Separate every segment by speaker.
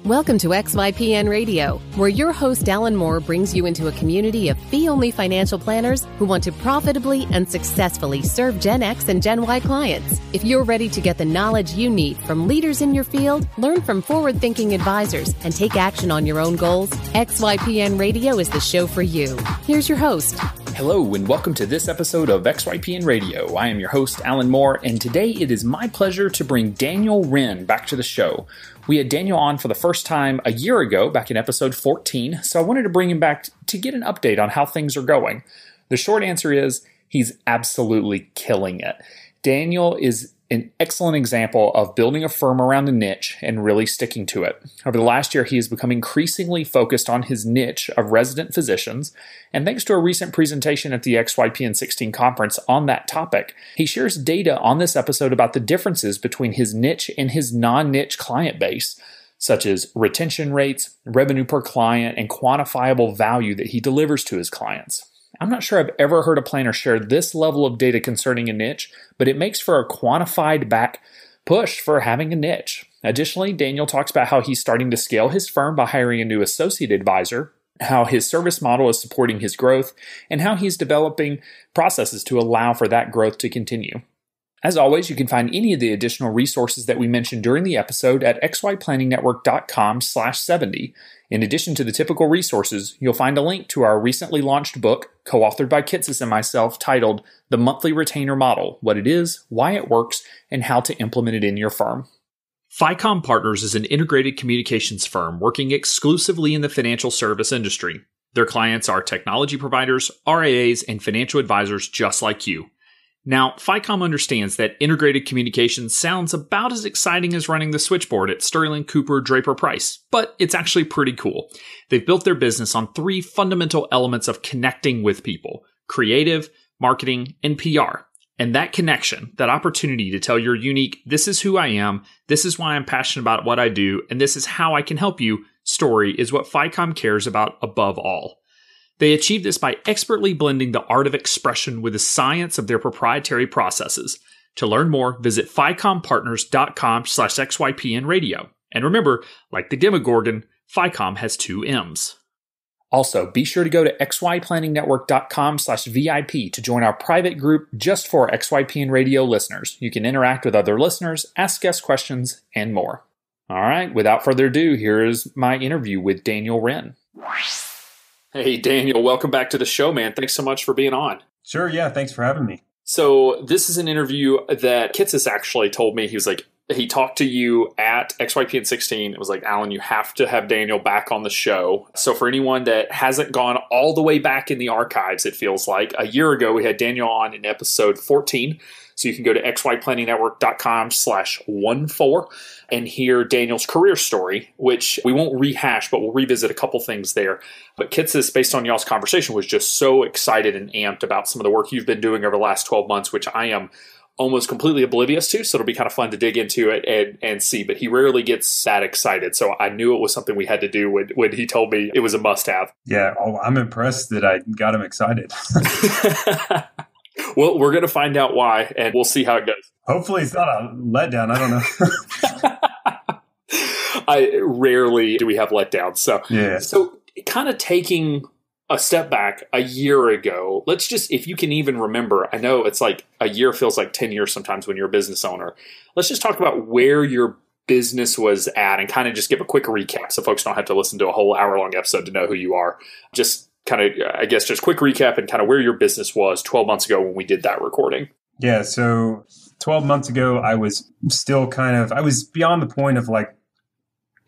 Speaker 1: Welcome to XYPN Radio, where your host Alan Moore brings you into a community of fee-only financial planners who want to profitably and successfully serve Gen X and Gen Y clients. If you're ready to get the knowledge you need from leaders in your field, learn from forward-thinking advisors, and take action on your own goals, XYPN Radio is the show for you. Here's your host.
Speaker 2: Hello and welcome to this episode of XYPN Radio. I am your host, Alan Moore, and today it is my pleasure to bring Daniel Wrenne back to the show. We had Daniel on for the first time a year ago, back in episode 14, so I wanted to bring him back to get an update on how things are going. The short answer is he's absolutely killing it. Daniel is an excellent example of building a firm around a niche and really sticking to it. Over the last year, he has become increasingly focused on his niche of resident physicians, and thanks to a recent presentation at the XYPN 16 conference on that topic, he shares data on this episode about the differences between his niche and his non-niche client base, such as retention rates, revenue per client, and quantifiable value that he delivers to his clients. I'm not sure I've ever heard a planner share this level of data concerning a niche, but it makes for a quantified back push for having a niche. Additionally, Daniel talks about how he's starting to scale his firm by hiring a new associate advisor, how his service model is supporting his growth, and how he's developing processes to allow for that growth to continue. As always, you can find any of the additional resources that we mentioned during the episode at xyplanningnetwork.com/70. In addition to the typical resources, you'll find a link to our recently launched book, co-authored by Kitsis and myself, titled The Monthly Retainer Model: What It Is, Why It Works, and How to Implement It in Your Firm. FICOM Partners is an integrated communications firm working exclusively in the financial service industry. Their clients are technology providers, RIAs, and financial advisors just like you. Now, FICOM understands that integrated communications sounds about as exciting as running the switchboard at Sterling, Cooper, Draper, Price, but it's actually pretty cool. They've built their business on three fundamental elements of connecting with people: creative, marketing, and PR. And that connection, that opportunity to tell your unique, this is who I am, this is why I'm passionate about what I do, and this is how I can help you story is what FICOM cares about above all. They achieve this by expertly blending the art of expression with the science of their proprietary processes. To learn more, visit ficompartners.com/XYPN radio. And remember, like the Demogorgon, FICOM has two M's. Also, be sure to go to xyplanningnetwork.com/VIP to join our private group just for XYPN radio listeners. You can interact with other listeners, ask guest questions, and more. All right, without further ado, here is my interview with Daniel Wrenne. Hey, Daniel, welcome back to the show, man. Thanks so much for being on.
Speaker 3: Sure, yeah. Thanks for having me.
Speaker 2: So this is an interview that Kitsis actually told me. He was like, he talked to you at XYPN 16. It was like, Alan, you have to have Daniel back on the show. So for anyone that hasn't gone all the way back in the archives, it feels like a year ago, we had Daniel on in episode 14. So you can go to xyplanningnetwork.com/14 and hear Daniel's career story, which we won't rehash, but we'll revisit a couple things there. But Kitsis, based on y'all's conversation, was just so excited and amped about some of the work you've been doing over the last 12 months, which I am almost completely oblivious to. So it'll be kind of fun to dig into it and see. But he rarely gets that excited. So I knew it was something we had to do when he told me it was a must-have.
Speaker 3: Yeah, I'm impressed that I got him excited.
Speaker 2: Well, we're going to find out why, and we'll see how it goes.
Speaker 3: Hopefully it's not a letdown. I don't know.
Speaker 2: Rarely do we have letdowns. So kind of taking a step back a year ago, let's just, if you can even remember, I know it's like a year feels like 10 years sometimes when you're a business owner. Let's just talk about where your business was at and kind of just give a quick recap so folks don't have to listen to a whole hour-long episode to know who you are. Just kind of, I guess, just quick recap and kind of where your business was 12 months ago when we did that recording.
Speaker 3: Yeah, so 12 months ago, I was still I was beyond the point of like,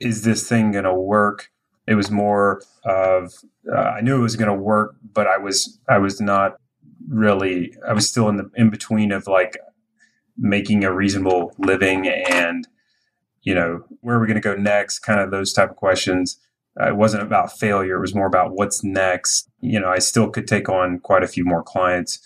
Speaker 3: is this thing going to work? It was more of, I knew it was going to work, but I was not really, I was still in between of like making a reasonable living and, where are we going to go next? Kind of those type of questions. It wasn't about failure. It was more about what's next. I still could take on quite a few more clients.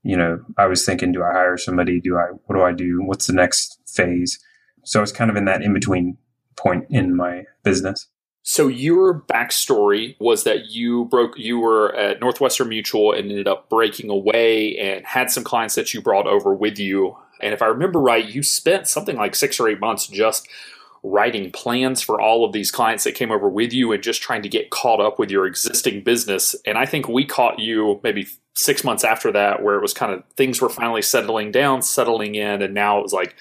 Speaker 3: I was thinking, do I hire somebody? What do I do? What's the next phase? So I was kind of in that in-between point in my business.
Speaker 2: So your backstory was that you were at Northwestern Mutual and ended up breaking away and had some clients that you brought over with you. And if I remember right, you spent something like 6 or 8 months just writing plans for all of these clients that came over with you and just trying to get caught up with your existing business. And I think we caught you maybe 6 months after that, where it was kind of things were finally settling down, settling in. And now it was like,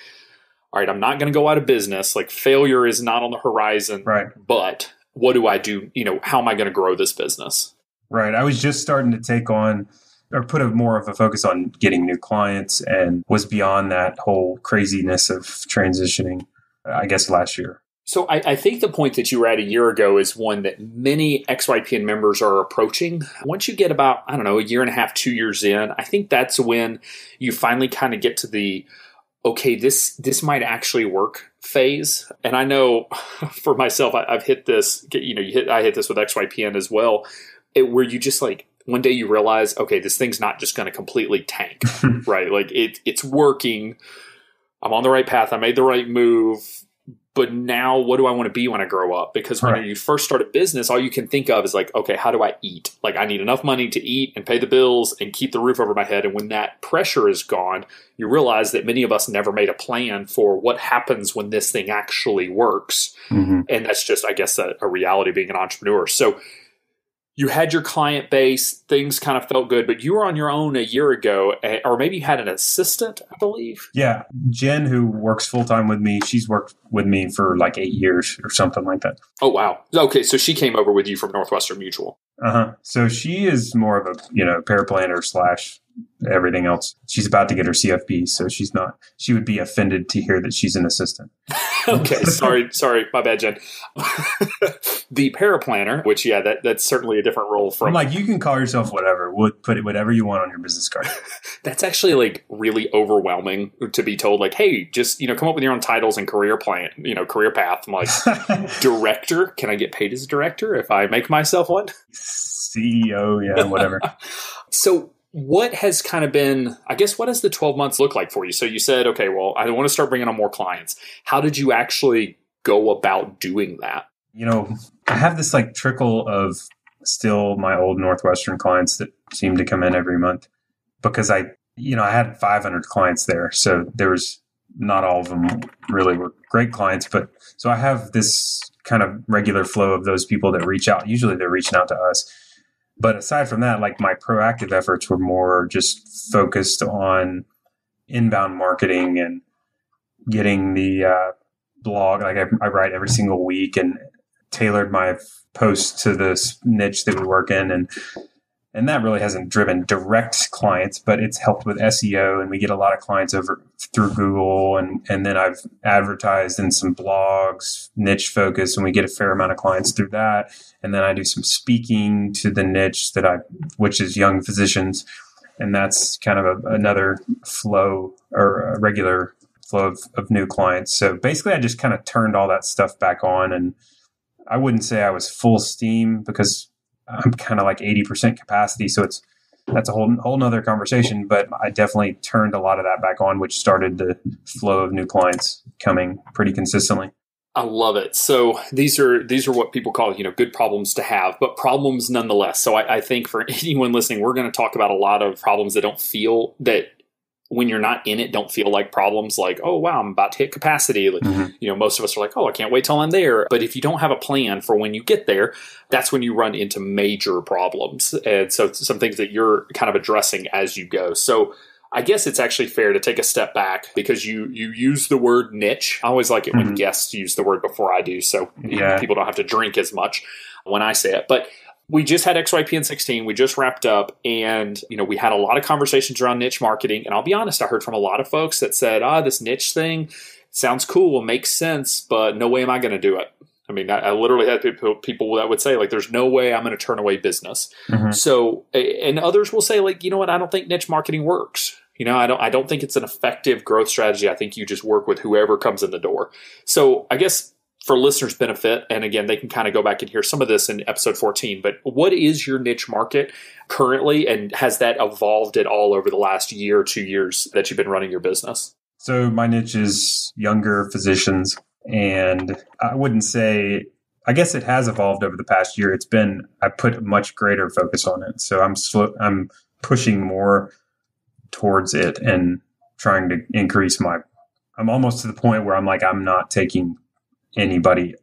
Speaker 2: all right, I'm not going to go out of business. Like failure is not on the horizon,
Speaker 3: right?
Speaker 2: But what do I do? How am I going to grow this business?
Speaker 3: Right. I was just starting to take on or put more of a focus on getting new clients and was beyond that whole craziness of transitioning, I guess, last year.
Speaker 2: So I think the point that you were at a year ago is one that many XYPN members are approaching. Once you get about, a year and a half, 2 years in, I think that's when you finally kind of get to the, okay, this might actually work phase. And I know for myself, I've hit this, I hit this with XYPN as well, where you just like, one day you realize, okay, this thing's not just going to completely tank, right? Like it's working. I'm on the right path. I made the right move. But now what do I want to be when I grow up? Because when you first start a business, all you can think of is like, okay, how do I eat? Like I need enough money to eat and pay the bills and keep the roof over my head. And when that pressure is gone, you realize that many of us never made a plan for what happens when this thing actually works. Mm-hmm. And that's just, I guess, a reality of being an entrepreneur. So you had your client base, things kind of felt good, but you were on your own a year ago, or maybe you had an assistant, I believe.
Speaker 3: Yeah. Jen, who works full-time with me, she's worked with me for like 8 years or something like that.
Speaker 2: Oh, wow. Okay. So she came over with you from Northwestern Mutual.
Speaker 3: Uh-huh. So she is more of a, paraplanner / everything else. She's about to get her CFP, so she would be offended to hear that she's an assistant.
Speaker 2: Okay. Sorry. My bad, Jen. The paraplanner, which, that's certainly a different role from.
Speaker 3: I'm like, you can call yourself whatever. Put whatever you want on your business card.
Speaker 2: That's actually like really overwhelming to be told, like, hey, just, come up with your own titles and career plan, career path. I'm like, director? Can I get paid as a director if I make myself one?
Speaker 3: CEO, yeah, whatever.
Speaker 2: So what has kind of been, I guess, what does the 12 months look like for you? So you said, okay, well, I want to start bringing on more clients. How did you actually go about doing that?
Speaker 3: I have this like trickle of still my old Northwestern clients that seem to come in every month because I had 500 clients there. So there was not all of them really were great clients, but so I have this kind of regular flow of those people that reach out. Usually they're reaching out to us. But aside from that, like my proactive efforts were more just focused on inbound marketing and getting the blog. Like I write every single week and tailored my posts to this niche that we work in. And that really hasn't driven direct clients, but it's helped with SEO. And we get a lot of clients over through Google. And then I've advertised in some blogs, niche focus, and we get a fair amount of clients through that. And then I do some speaking to the niche which is young physicians. And that's kind of another flow or a regular flow of new clients. So basically I just kind of turned all that stuff back on. And I wouldn't say I was full steam because I'm kind of like 80% capacity. So that's a whole nother conversation, but I definitely turned a lot of that back on, which started the flow of new clients coming pretty consistently.
Speaker 2: I love it. So these are what people call, good problems to have, but problems nonetheless. So I think for anyone listening, we're going to talk about a lot of problems that when you're not in it, don't feel like problems like, oh, wow, I'm about to hit capacity. Like, most of us are like, oh, I can't wait till I'm there. But if you don't have a plan for when you get there, that's when you run into major problems. And so some things that you're kind of addressing as you go. So I guess it's actually fair to take a step back because you use the word niche. I always like it when guests use the word before I do. So people don't have to drink as much when I say it. But we just had XYPN 16. We just wrapped up and, we had a lot of conversations around niche marketing. And I'll be honest, I heard from a lot of folks that said, this niche thing sounds cool, makes sense, but no way am I going to do it. I mean, I literally had people that would say, like, there's no way I'm going to turn away business. Mm-hmm. So, and others will say, like, you know what, I don't think niche marketing works. I don't think it's an effective growth strategy. I think you just work with whoever comes in the door. So I guess for listeners' benefit, and again, they can kind of go back and hear some of this in episode 14, but what is your niche market currently, and has that evolved at all over the last year or 2 years that you've been running your business?
Speaker 3: So my niche is younger physicians, and I wouldn't say, I guess it has evolved over the past year. I put a much greater focus on it. So I'm pushing more towards it and trying to increase I'm almost to the point where I'm like, I'm not taking anybody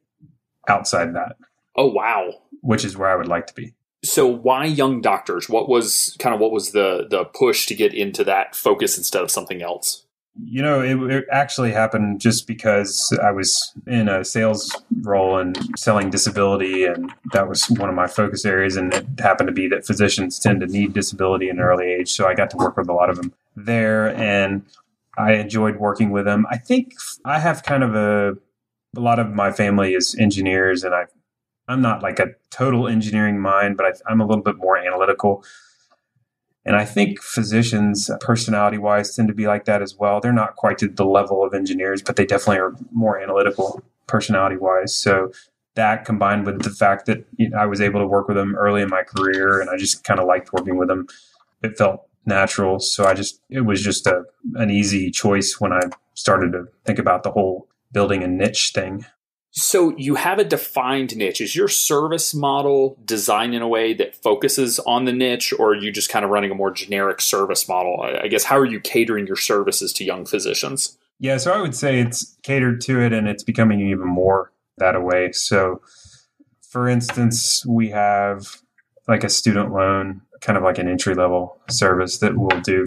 Speaker 3: outside that.
Speaker 2: Oh, wow.
Speaker 3: Which is where I would like to be.
Speaker 2: So why young doctors? What was the push to get into that focus instead of something else?
Speaker 3: It actually happened just because I was in a sales role and selling disability, and that was one of my focus areas. And it happened to be that physicians tend to need disability in an early age. So I got to work with a lot of them there, and I enjoyed working with them. I think I have kind of a lot of my family is engineers, and I'm not like a total engineering mind, but I'm a little bit more analytical. And I think physicians, personality-wise, tend to be like that as well. They're not quite to the level of engineers, but they definitely are more analytical personality-wise. So that combined with the fact that I was able to work with them early in my career, and I just kind of liked working with them. It felt natural. So it was just an easy choice when I started to think about the whole building a niche thing.
Speaker 2: So you have a defined niche. Is your service model designed in a way that focuses on the niche, or are you just kind of running a more generic service model? I guess, how are you catering your services to young physicians?
Speaker 3: Yeah, so I would say it's catered to it, and it's becoming even more that way. So, for instance, we have like a student loan, kind of like an entry-level service that we'll do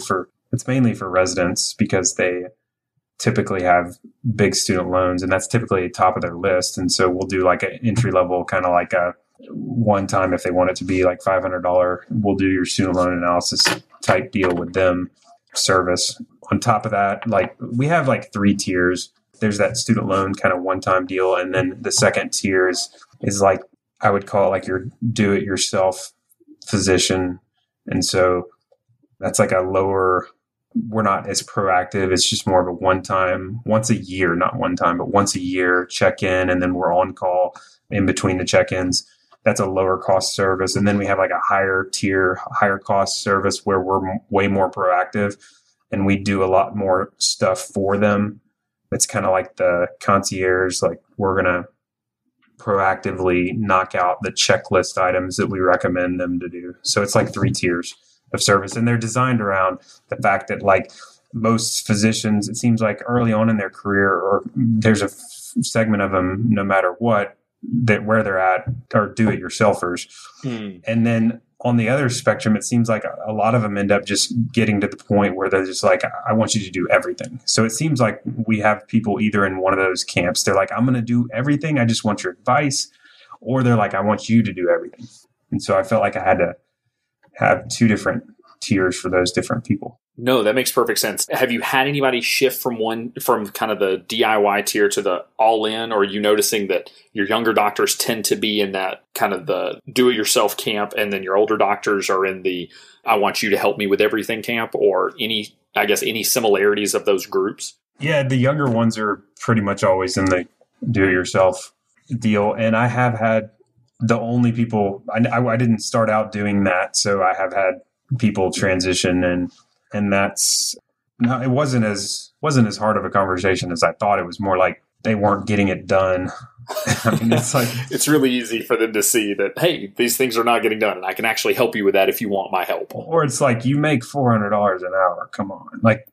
Speaker 3: it's mainly for residents because they typically have big student loans, and that's typically top of their list. And so we'll do like an entry level, kind of like a one time, if they want it to be like $500, we'll do your student loan analysis type deal with them service. On top of that, like we have like 3 tiers. There's that student loan kind of one time deal. And then the second tier is like, I would call it like your do it yourself physician. And so that's like a lower, we're not as proactive. It's just more of a once a year, not one time, but once a year check in, and then we're on call in between the check-ins. That's a lower cost service. And then we have like a higher tier, higher cost service where we're way more proactive and we do a lot more stuff for them. It's kind of like the concierge, like we're going to proactively knock out the checklist items that we recommend them to do. So it's like 3 tiers of service, and they're designed around the fact that like most physicians, it seems like early on in their career, or there's a segment of them, no matter what, that where they're at are do-it-yourselfers. And then on the other spectrum, it seems like a lot of them end up just getting to the point where they're just like, I want you to do everything. So it seems like we have people either in one of those camps. They're like, I'm going to do everything. I just want your advice. Or they're like, I want you to do everything. And so I felt like I had to have 2 different tiers for those different people.
Speaker 2: No, that makes perfect sense. Have you had anybody shift from kind of the DIY tier to the all in, or are you noticing that your younger doctors tend to be in that kind of the do it yourself camp, and then your older doctors are in the I want you to help me with everything camp, or any similarities of those groups?
Speaker 3: Yeah, the younger ones are pretty much always in the do it yourself deal. And I have had the only people, I didn't start out doing that. So I have had people transition, and that's, no, it wasn't as hard of a conversation as I thought. It was more like they weren't getting it done. I mean, it's like,
Speaker 2: it's really easy for them to see that, hey, these things are not getting done, and I can actually help you with that if you want my help.
Speaker 3: Or it's like, you make $400 an hour. Come on. Like,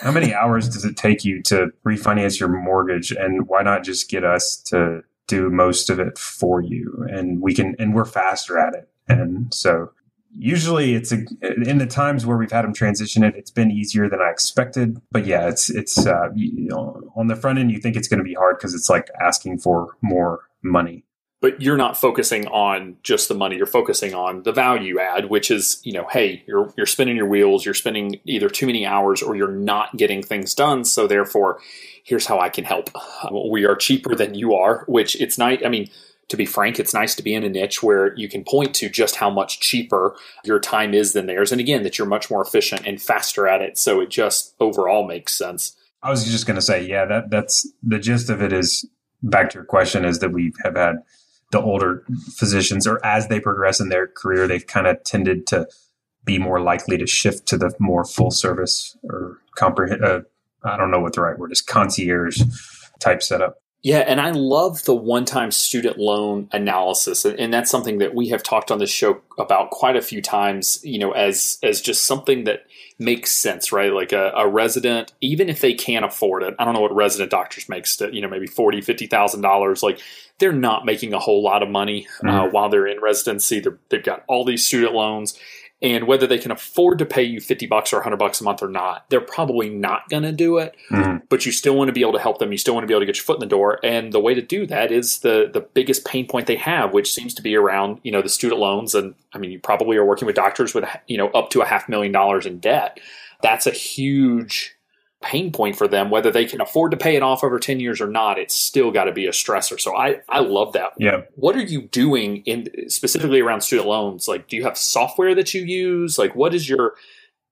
Speaker 3: how many hours does it take you to refinance your mortgage? And why not just get us to do most of it for you, and we're faster at it. And so usually it's in the times where we've had them transition it's been easier than I expected. But yeah, it's on the front end, you think it's going to be hard because it's like asking for more money.
Speaker 2: But you're not focusing on just the money. You're focusing on the value add, which is, hey, you're spinning your wheels. You're spending either too many hours or you're not getting things done. So therefore, here's how I can help. We are cheaper than you are, which it's nice. I mean, to be frank, it's nice to be in a niche where you can point to just how much cheaper your time is than theirs. And again, that you're much more efficient and faster at it. So it just overall makes sense.
Speaker 3: I was just going to say, yeah, that's the gist of it. Is back to your question, is that we have had the older physicians, or as they progress in their career, they've kind of tended to be more likely to shift to the more full service or I don't know what the right word is, concierge type setup.
Speaker 2: Yeah, and I love the one-time student loan analysis, and that's something that we have talked on this show about quite a few times, as just something that makes sense, right? Like a resident, even if they can't afford it, I don't know what resident doctors makes, maybe $40,000, $50,000, like they're not making a whole lot of money while they're in residency. They've got all these student loans. And whether they can afford to pay you $50 or $100 a month or not, they're probably not going to do it. But you still want to be able to help them. You still want to be able to get your foot in the door. And the way to do that is the biggest pain point they have, which seems to be around, the student loans. And I mean, you probably are working with doctors with, up to $500,000 in debt. That's a huge pain point for them. Whether they can afford to pay it off over 10 years or not, it's still got to be a stressor. So I love that.
Speaker 3: Yeah.
Speaker 2: What are you doing specifically around student loans? Like, do you have software that you use? Like, what is your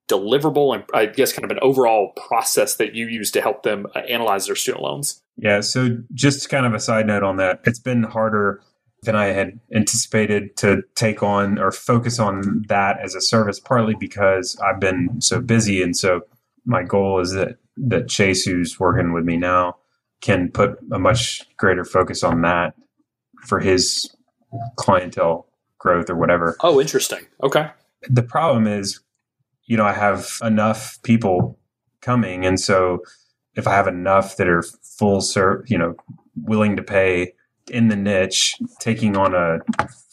Speaker 2: deliverable and I guess kind of an overall process that you use to help them analyze their student loans?
Speaker 3: Yeah. So just kind of a side note on that, it's been harder than I had anticipated to take on or focus on that as a service, partly because I've been so busy. And so my goal is that Chase, who's working with me now, can put a much greater focus on that for his clientele growth or whatever.
Speaker 2: Oh, interesting. Okay.
Speaker 3: The problem is, I have enough people coming. And so if I have enough that are full willing to pay in the niche, taking on a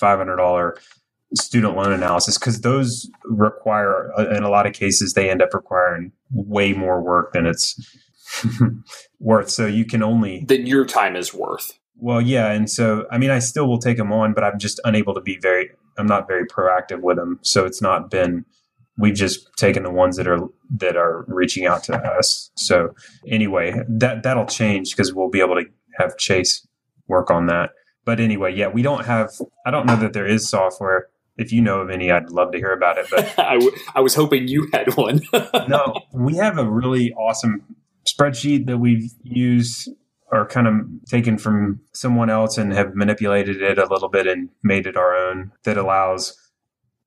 Speaker 3: $500 student loan analysis, because those require, in a lot of cases, they end up requiring way more work than it's worth. So you can only...
Speaker 2: Than your time is worth.
Speaker 3: Well, yeah. And so, I mean, I still will take them on, but I'm just unable to be I'm not very proactive with them. So it's not been, we've just taken the ones that are reaching out to us. So anyway, that'll change because we'll be able to have Chase work on that. But anyway, yeah, I don't know that there is software. If you know of any, I'd love to hear about it. But
Speaker 2: I was hoping you had one.
Speaker 3: No, we have a really awesome spreadsheet that we've used or kind of taken from someone else and have manipulated it a little bit and made it our own that allows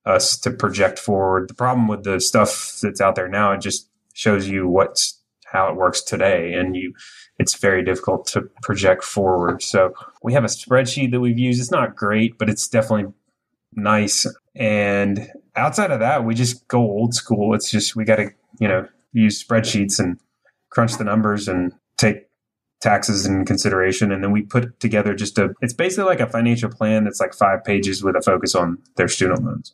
Speaker 3: us to project forward. The problem with the stuff that's out there now, it just shows you how it works today. And it's very difficult to project forward. So we have a spreadsheet that we've used. It's not great, but it's definitely nice. And outside of that, we just go old school. It's just, we got to, use spreadsheets and crunch the numbers and take taxes in consideration. And then we put together it's basically like a financial plan that's like 5 pages with a focus on their student loans.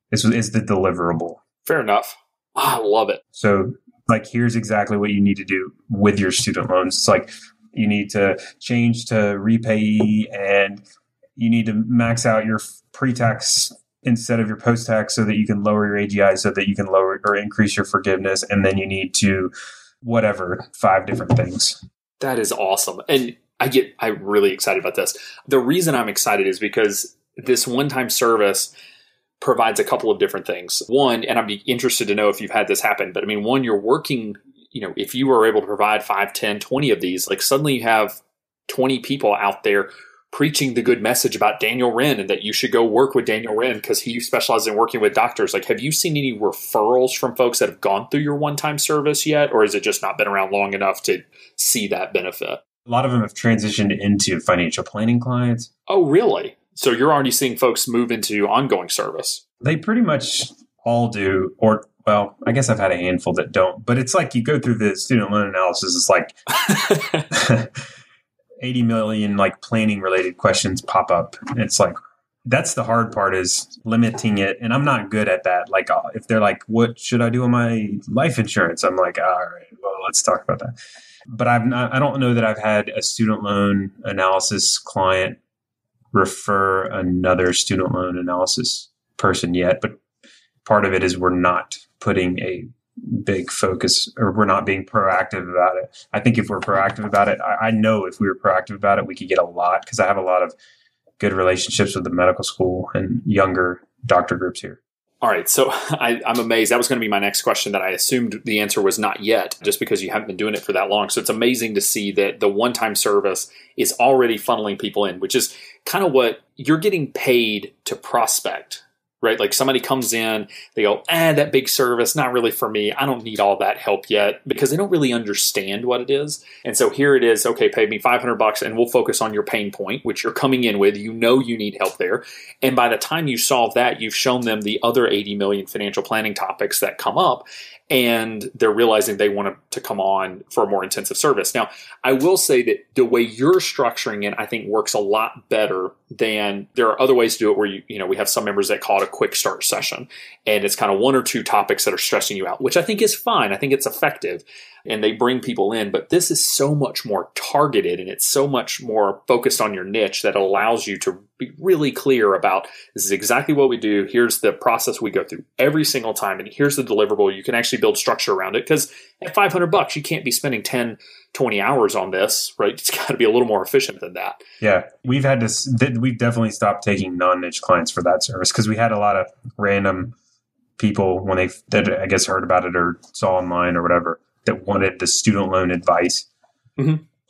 Speaker 3: This is the deliverable.
Speaker 2: Fair enough. I love it.
Speaker 3: So like, here's exactly what you need to do with your student loans. It's like, you need to change to repayee and you need to max out your pre-tax instead of your post-tax so that you can lower your AGI so that you can lower or increase your forgiveness. And then you need to 5 different things.
Speaker 2: That is awesome. And I'm really excited about this. The reason I'm excited is because this one-time service provides a couple of different things. One, and I'd be interested to know if you've had this happen, but I mean, one, you're working, if you were able to provide 5, 10, 20 of these, like suddenly you have 20 people out there preaching the good message about Daniel Wrenne and that you should go work with Daniel Wrenne because he specializes in working with doctors. Like, have you seen any referrals from folks that have gone through your one-time service yet? Or has it just not been around long enough to see that benefit?
Speaker 3: A lot of them have transitioned into financial planning clients.
Speaker 2: Oh, really? So you're already seeing folks move into ongoing service? They
Speaker 3: pretty much all do, well, I guess I've had a handful that don't, but it's like you go through the student loan analysis, it's like 80 million like planning related questions pop up. And it's like, that's the hard part, is limiting it. And I'm not good at that. Like if they're like, what should I do on my life insurance? I'm like, all right, well, let's talk about that. But I don't know that I've had a student loan analysis client refer another student loan analysis person yet. But part of it is we're not putting a big focus, or we're not being proactive about it. I think if we're proactive about it, I know if we were proactive about it, we could get a lot, because I have a lot of good relationships with the medical school and younger doctor groups here.
Speaker 2: All right. So I'm amazed. That was going to be my next question that I assumed the answer was not yet, just because you haven't been doing it for that long. So it's amazing to see that the one-time service is already funneling people in, which is kind of what you're getting paid to prospect. right? Like somebody comes in, they go, that big service, not really for me. I don't need all that help yet, because they don't really understand what it is. And so here it is, okay, pay me $500 and we'll focus on your pain point, which you're coming in with. You know you need help there. And by the time you solve that, you've shown them the other 80 million financial planning topics that come up. And they're realizing they want to come on for a more intensive service. Now, I will say that the way you're structuring it, I think works a lot better than there are other ways to do it where we have some members that call it a quick start session. And it's kind of one or two topics that are stressing you out, which I think is fine. I think it's effective. And they bring people in, but this is so much more targeted and it's so much more focused on your niche that allows you to be really clear about this is exactly what we do. Here's the process we go through every single time. And here's the deliverable. You can actually build structure around it, because at $500, you can't be spending 10, 20 hours on this, right? It's got to be a little more efficient than that.
Speaker 3: Yeah. We've definitely stopped taking non-niche clients for that service, because we had a lot of random people when they I guess heard about it or saw online or whatever, that wanted the student loan advice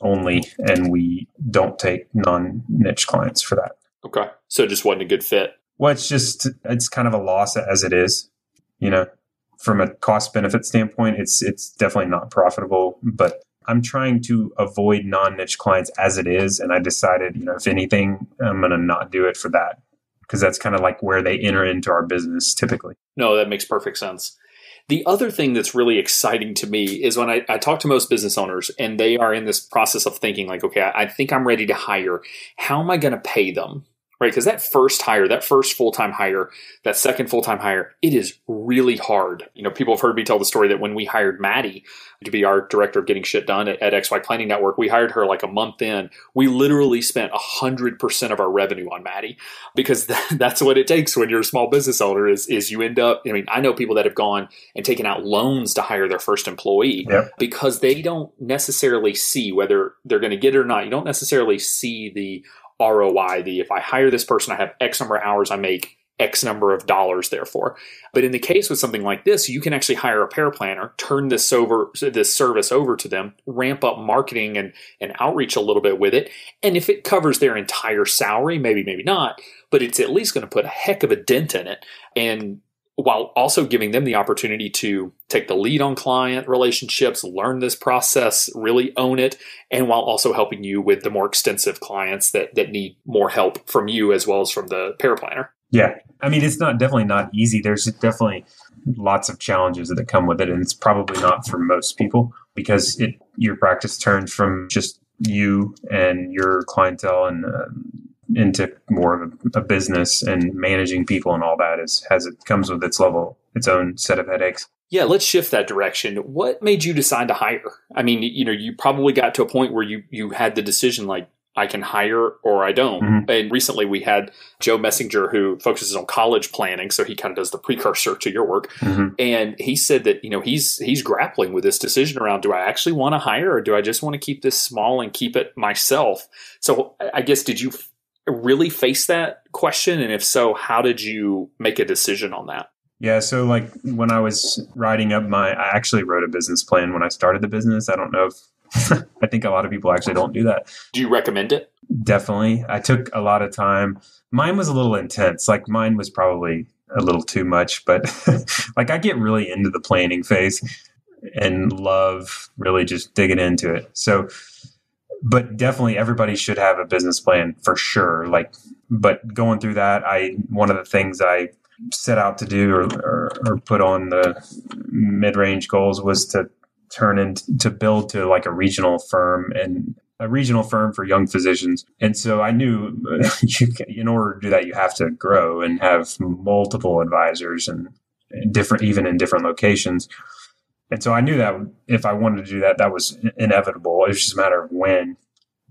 Speaker 3: only, and we don't take non-niche clients for that.
Speaker 2: Okay. So it just wasn't a good fit.
Speaker 3: Well, it's kind of a loss as it is, from a cost benefit standpoint, it's definitely not profitable, but I'm trying to avoid non-niche clients as it is. And I decided, if anything, I'm going to not do it for that, because that's kind of like where they enter into our business typically.
Speaker 2: No, that makes perfect sense. The other thing that's really exciting to me is when I talk to most business owners and they are in this process of thinking like, okay, I think I'm ready to hire. How am I going to pay them? Right? Because that first hire, that first full-time hire, that second full-time hire, it is really hard. People have heard me tell the story that when we hired Maddie to be our director of getting shit done at XY Planning Network, we hired her like a month in. We literally spent 100% of our revenue on Maddie, because that's what it takes when you're a small business owner is you end up, I know people that have gone and taken out loans to hire their first employee because they don't necessarily see whether they're going to get it or not. You don't necessarily see the ROI, if I hire this person, I have X number of hours, I make X number of dollars therefore. But in the case with something like this, you can actually hire a paraplanner, turn this service over to them, ramp up marketing and outreach a little bit with it. And if it covers their entire salary, maybe not, but it's at least going to put a heck of a dent in it. And while also giving them the opportunity to take the lead on client relationships, learn this process, really own it, and while also helping you with the more extensive clients that need more help from you as well as from the paraplanner.
Speaker 3: Yeah. It's definitely not easy. There's definitely lots of challenges that come with it, and it's probably not for most people, because your practice turns from just you and your clientele and into more of a business, and managing people and all that comes with its own set of headaches.
Speaker 2: Yeah, let's shift that direction. What made you decide to hire? You probably got to a point where you had the decision like, I can hire or I don't. Mm-hmm. And recently we had Joe Messinger, who focuses on college planning. So he kind of does the precursor to your work. Mm-hmm. And he said that, he's grappling with this decision around, do I actually want to hire, or do I just want to keep this small and keep it myself? So I guess, did you really face that question? And if so, how did you make a decision on that?
Speaker 3: Yeah. So like when I was writing up I actually wrote a business plan when I started the business. I don't know if, I think a lot of people actually don't do that.
Speaker 2: Do you recommend it?
Speaker 3: Definitely. I took a lot of time. Mine was a little intense. Like mine was probably a little too much, but like I get really into the planning phase and love really just digging into it. So, but definitely everybody should have a business plan for sure. But going through that, one of the things I set out to do or put on the mid-range goals was to build to like a regional firm for young physicians. And so I knew in order to do that, you have to grow and have multiple advisors and even in different locations. And so I knew that if I wanted to do that, that was inevitable. It was just a matter of when.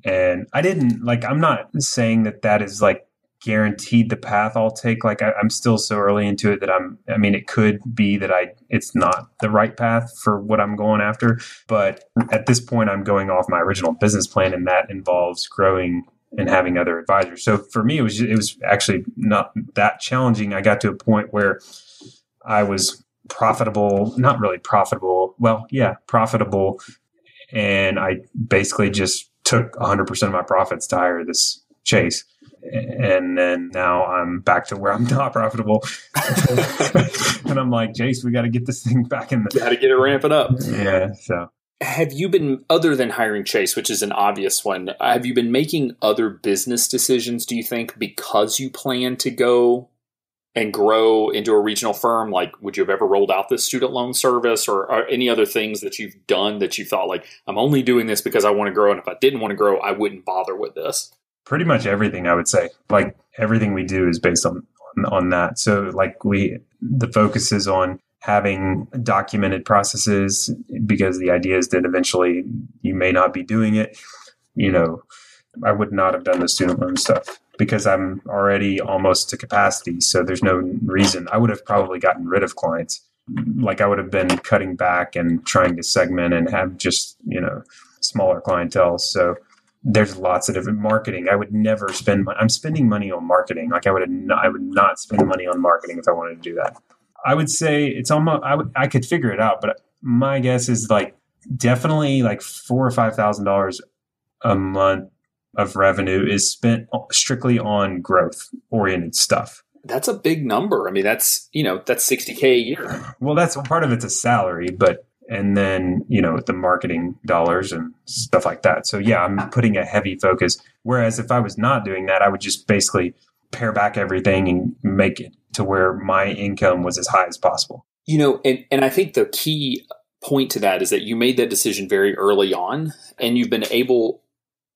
Speaker 3: And I'm not saying that is like guaranteed the path I'll take. Like I'm still so early into it that it could be that it's not the right path for what I'm going after. But at this point, I'm going off my original business plan, and that involves growing and having other advisors. So for me, it was actually not that challenging. I got to a point where I was profitable, not really profitable. Well, yeah, profitable. And I basically just took 100% of my profits to hire this Chase. And then now I'm back to where I'm not profitable. And I'm like, Jace, we got to get this thing back in
Speaker 2: got to get it ramping up.
Speaker 3: Yeah. So
Speaker 2: have you been, other than hiring Chase, which is an obvious one, have you been making other business decisions, do you think, because you plan to go and grow into a regional firm? Like, would you have ever rolled out this student loan service or any other things that you've done that you thought like, I'm only doing this because I want to grow. And if I didn't want to grow, I wouldn't bother with this?
Speaker 3: Pretty much everything, I would say. Like everything we do is based on that. So like the focus is on having documented processes, because the idea is that eventually you may not be doing it. I would not have done the student loan stuff because I'm already almost to capacity. So there's no reason. I would have probably gotten rid of clients. Like I would have been cutting back and trying to segment and have just, smaller clientele. So there's lots of different marketing. I would never spend money. I'm spending money on marketing. Like I would not spend money on marketing if I wanted to do that. I would say it's almost, I could figure it out, but my guess is like definitely like $4,000 or $5,000 a month of revenue is spent strictly on growth oriented stuff.
Speaker 2: That's a big number. I mean, that's $60K a year.
Speaker 3: Well, that's part of it's a salary, and then, the marketing dollars and stuff like that. So yeah, I'm putting a heavy focus. Whereas if I was not doing that, I would just basically pare back everything and make it to where my income was as high as possible.
Speaker 2: And I think the key point to that is that you made that decision very early on, and you've been able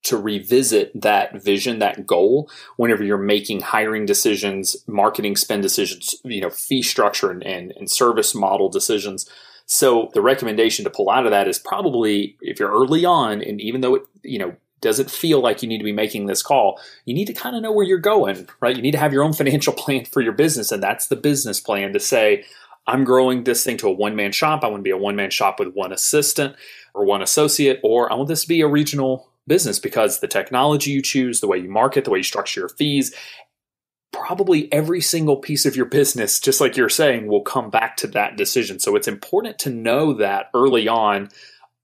Speaker 2: to revisit that vision, that goal, whenever you're making hiring decisions, marketing spend decisions, fee structure and service model decisions. So the recommendation to pull out of that is probably, if you're early on, and even though it, doesn't feel like you need to be making this call, you need to kind of know where you're going, right? You need to have your own financial plan for your business. And that's the business plan to say, I'm growing this thing to a one-man shop. I want to be a one-man shop with one assistant or one associate, or I want this to be a regional business, because the technology you choose, the way you market, the way you structure your fees, probably every single piece of your business, just like you're saying, will come back to that decision. So it's important to know that early on,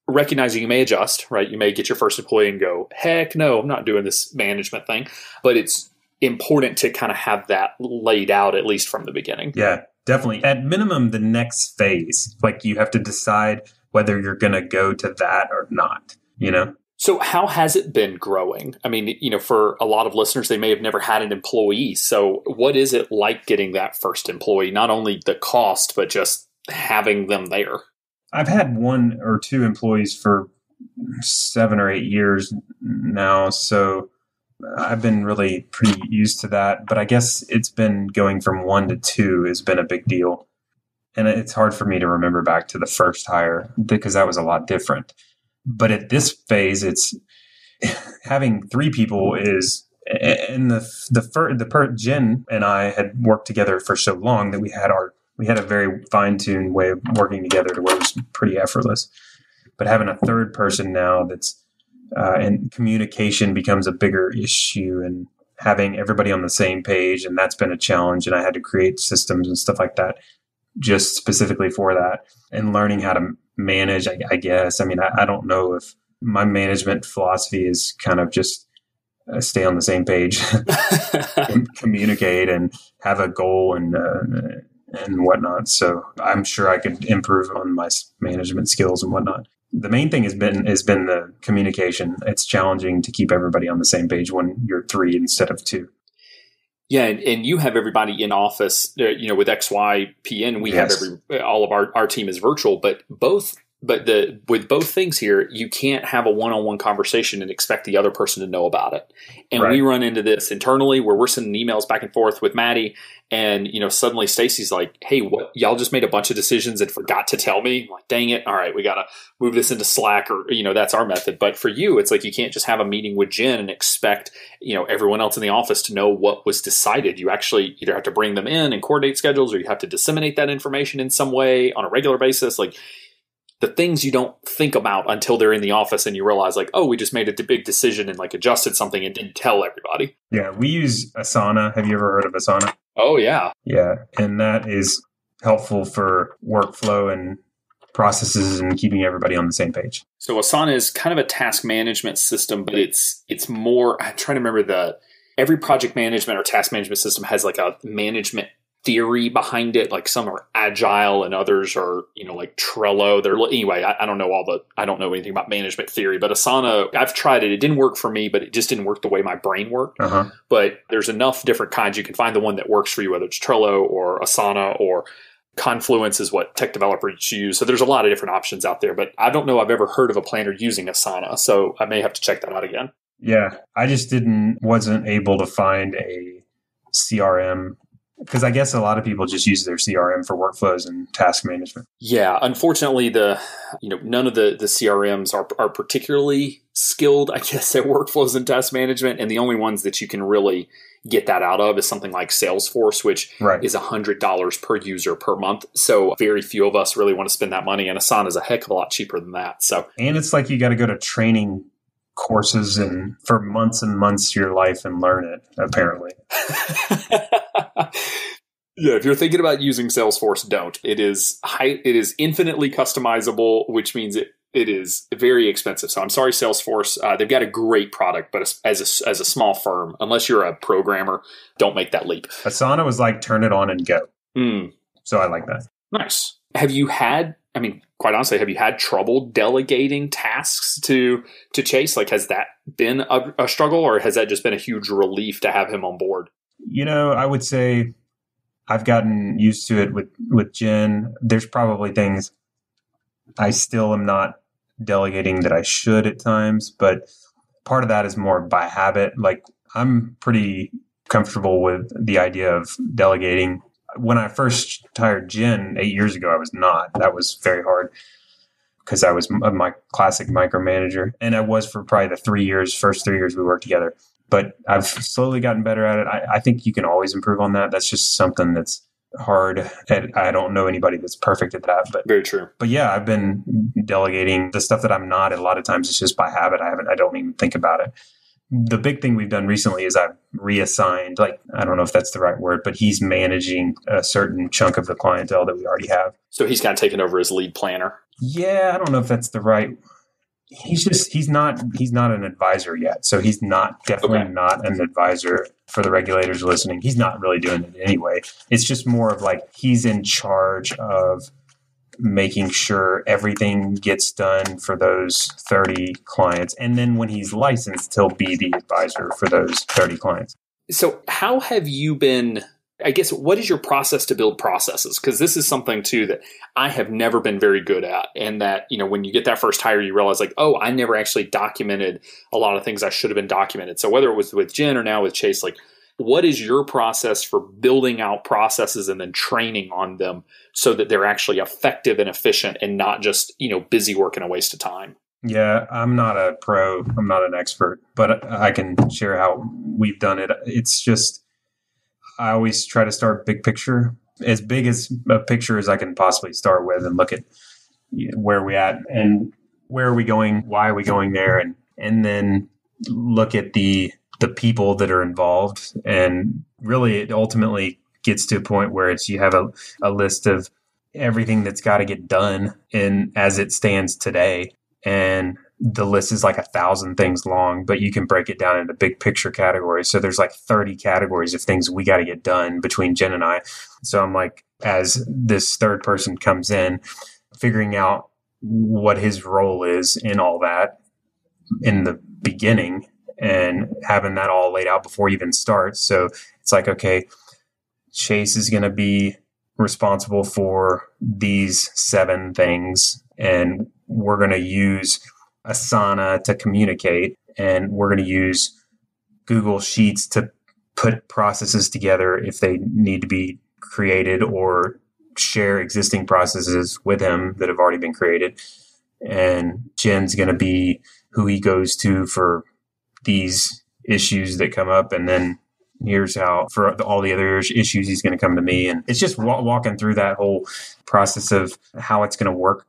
Speaker 2: recognizing you may adjust, right? You may get your first employee and go, heck no, I'm not doing this management thing. But it's important to kind of have that laid out, at least from the beginning.
Speaker 3: Yeah, definitely. At minimum, the next phase, like you have to decide whether you're going to go to that or not,
Speaker 2: So how has it been growing? I mean, for a lot of listeners, they may have never had an employee. So what is it like getting that first employee? Not only the cost, but just having them there.
Speaker 3: I've had 1 or 2 employees for 7 or 8 years now. So I've been really pretty used to that. But I guess it's been going from 1 to 2 has been a big deal. And it's hard for me to remember back to the first hire because that was a lot different. But at this phase, it's having 3 people is, and Jen and I had worked together for so long that we had a very fine-tuned way of working together to where it was pretty effortless. But having a third person now that's, and communication becomes a bigger issue, and having everybody on the same page, and that's been a challenge. And I had to create systems and stuff like that just specifically for that, and learning how to manage, I guess. I mean, I don't know if my management philosophy is kind of just stay on the same page and communicate and have a goal and whatnot. So I'm sure I could improve on my management skills and whatnot. The main thing has been the communication. It's challenging to keep everybody on the same page when you're 3 instead of 2.
Speaker 2: Yeah, and you have everybody in office. With XYPN, we have all of our team is virtual, but with both things here, you can't have a one-on-one conversation and expect the other person to know about it. And we run into this internally where we're sending emails back and forth with Maddie, and suddenly Stacy's like, "Hey, what? Y'all just made a bunch of decisions and forgot to tell me." I'm like, dang it! All right, we gotta move this into Slack, or that's our method. But for you, it's like you can't just have a meeting with Jen and expect everyone else in the office to know what was decided. You actually either have to bring them in and coordinate schedules, or you have to disseminate that information in some way on a regular basis. Like, the things you don't think about until they're in the office and you realize like, oh, we just made a big decision and like adjusted something and didn't tell everybody.
Speaker 3: Yeah. We use Asana. Have you ever heard of Asana?
Speaker 2: Oh yeah.
Speaker 3: Yeah. And that is helpful for workflow and processes and keeping everybody on the same page.
Speaker 2: So Asana is kind of a task management system, but it's more, I'm trying to remember every project management or task management system has like a management theory behind it. Like some are agile and others are, like Trello. Anyway, I don't know anything about management theory, but Asana, I've tried it. It didn't work for me, but it just didn't work the way my brain worked.
Speaker 3: Uh-huh.
Speaker 2: But there's enough different kinds. You can find the one that works for you, whether it's Trello or Asana or Confluence is what tech developers use. So there's a lot of different options out there, but I don't know I've ever heard of a planner using Asana. So I may have to check that out again.
Speaker 3: Yeah. I just wasn't able to find a CRM because I guess a lot of people just use their CRM for workflows and task management.
Speaker 2: Yeah. Unfortunately, none of the CRMs are particularly skilled, I guess, at workflows and task management. And the only ones that you can really get that out of is something like Salesforce, which is $100 per user per month. So very few of us really want to spend that money. And Asana is a heck of a lot cheaper than that.
Speaker 3: And it's like you got to go to training courses and for months and months of your life and learn it, apparently.
Speaker 2: Yeah, if you're thinking about using Salesforce, don't. It is infinitely customizable, which means it is very expensive. So I'm sorry, Salesforce. They've got a great product, but as a small firm, unless you're a programmer, don't make that leap.
Speaker 3: Asana was like turn it on and go. So I like that.
Speaker 2: Nice. Quite honestly, have you had trouble delegating tasks to Chase? Like, has that been a struggle, or has that just been a huge relief to have him on board?
Speaker 3: I would say I've gotten used to it with Jen. There's probably things I still am not delegating that I should at times, but part of that is more by habit. Like I'm pretty comfortable with the idea of delegating. When I first hired Jen 8 years ago, I was not. That was very hard because I was my classic micromanager, and I was for probably the first 3 years we worked together. But I've slowly gotten better at it. I think you can always improve on that. That's just something that's hard. And I don't know anybody that's perfect at that. But
Speaker 2: very true.
Speaker 3: But yeah, I've been delegating the stuff that I'm not. And a lot of times it's just by habit. I don't even think about it. The big thing we've done recently is I've reassigned, I don't know if that's the right word, but he's managing a certain chunk of the clientele that we already have.
Speaker 2: So he's kind of taken over as lead planner.
Speaker 3: Yeah, I don't know if that's the right. He's not an advisor yet. So he's definitely not an advisor for the regulators listening. He's not really doing it anyway. It's just more of like he's in charge of making sure everything gets done for those 30 clients. And then when he's licensed, he'll be the advisor for those 30 clients. So
Speaker 2: how have you been, I guess, what is your process to build processes? Because this is something too that I have never been very good at. And that, when you get that first hire, you realize I never actually documented a lot of things I should have been documented. So whether it was with Jen or now with Chase, what is your process for building out processes and then training on them so that they're actually effective and efficient and not just, busy work and a waste of time?
Speaker 3: Yeah, I'm not a pro. I'm not an expert, but I can share how we've done it. It's just, I always try to start big picture, as big as a picture as I can possibly start with, and look at where we at and where are we going, why are we going there, and then look at the people that are involved. And really, it ultimately gets to a point where you have a list of everything that's got to get done and as it stands today. And the list is 1,000 things long, but you can break it down into big picture categories. So there's 30 categories of things we got to get done between Jen and I. So I'm as this third person comes in, figuring out what his role is in all that in the beginning and having that all laid out before he even starts. So it's okay, Chase is going to be responsible for these 7 things, and we're going to use Asana to communicate, and we're going to use Google Sheets to put processes together if they need to be created, or share existing processes with him that have already been created. And Jen's going to be who he goes to for these issues that come up. And then here's how for all the other issues, he's going to come to me. And it's just walking through that whole process of how it's going to work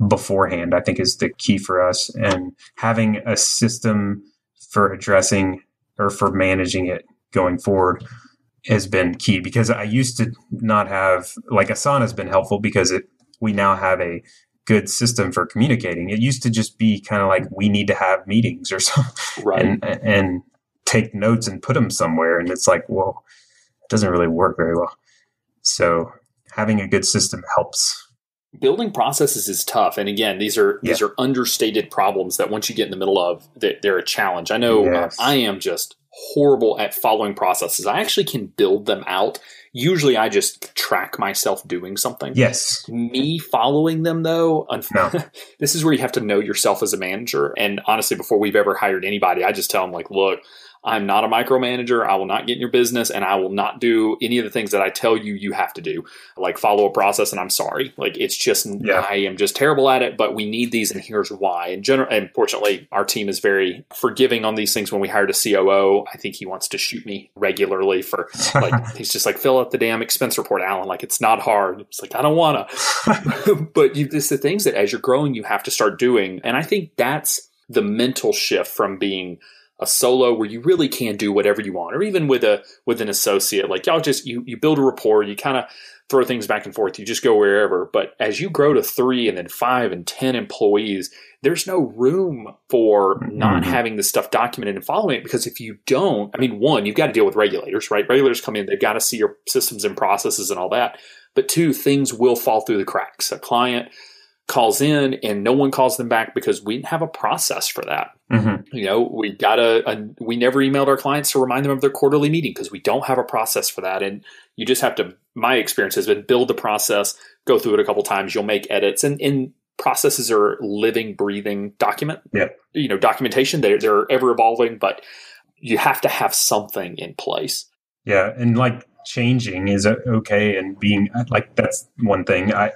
Speaker 3: beforehand, I think, is the key for us. And having a system for addressing or for managing it going forward has been key, because I used to not have, Asana has been helpful because we now have a good system for communicating. It used to just be kind of we need to have meetings or something.
Speaker 2: Right.
Speaker 3: And take notes and put them somewhere. And it's like, well, it doesn't really work very well. So having a good system helps.
Speaker 2: Building processes is tough. And again, these are understated problems that once you get in the middle of, they're a challenge. I know I am just horrible at following processes. I actually can build them out. Usually I just track myself doing something.
Speaker 3: Yes.
Speaker 2: Me following them, though,
Speaker 3: no.
Speaker 2: This is where you have to know yourself as a manager. And honestly, before we've ever hired anybody, I just tell them, like, look, I'm not a micromanager. I will not get in your business, and I will not do any of the things that I tell you have to do, like follow a process. And I'm sorry. Like, it's just, I am just terrible at it, but we need these, and here's why. And fortunately, our team is very forgiving on these things. When we hired a COO, I think he wants to shoot me regularly for, like, he's just like, fill out the damn expense report, Alan. Like, it's not hard. It's like, I don't want to. But it's the things that as you're growing, you have to start doing. And I think that's the mental shift from being a solo where you really can do whatever you want, or even with an associate, like y'all just, you build a rapport, you kind of throw things back and forth, you just go wherever. But as you grow to 3 and then 5 and 10 employees, there's no room for not having this stuff documented and following it. Because if you don't, I mean, 1, you've got to deal with regulators, right? Regulators come in, they've got to see your systems and processes and all that. But 2, things will fall through the cracks. A client calls in and no one calls them back because we didn't have a process for that. You know, we never emailed our clients to remind them of their quarterly meeting because we don't have a process for that. And you just have to, my experience has been, build the process, go through it a couple times, you'll make edits, and processes are living, breathing document. You know, documentation, they're ever evolving, but you have to have something in place.
Speaker 3: Yeah. And like changing is okay. And being like, that's one thing I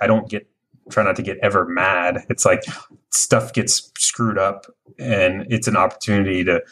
Speaker 3: try not to get ever mad. It's like stuff gets screwed up, and it's an opportunity to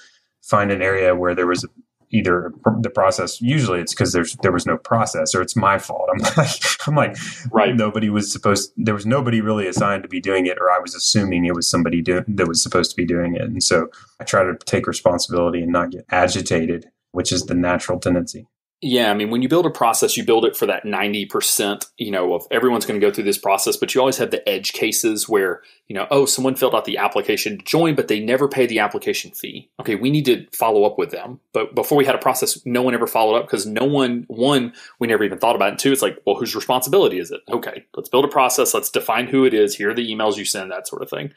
Speaker 3: find an area where there was either the process. Usually it's because there was no process, or it's my fault. I'm like, right. There was nobody really assigned to be doing it, or I was assuming it was somebody that was supposed to be doing it. And so I try to take responsibility and not get agitated, which is the natural tendency.
Speaker 2: Yeah, I mean, when you build a process, you build it for that 90%, you know, of everyone's going to go through this process, but you always have the edge cases where, you know, oh, someone filled out the application to join, but they never pay the application fee. Okay, we need to follow up with them. But before we had a process, no one ever followed up because one, we never even thought about it. And 2, it's like, well, whose responsibility is it? Okay, let's build a process. Let's define who it is. Here are the emails you send, that sort of thing.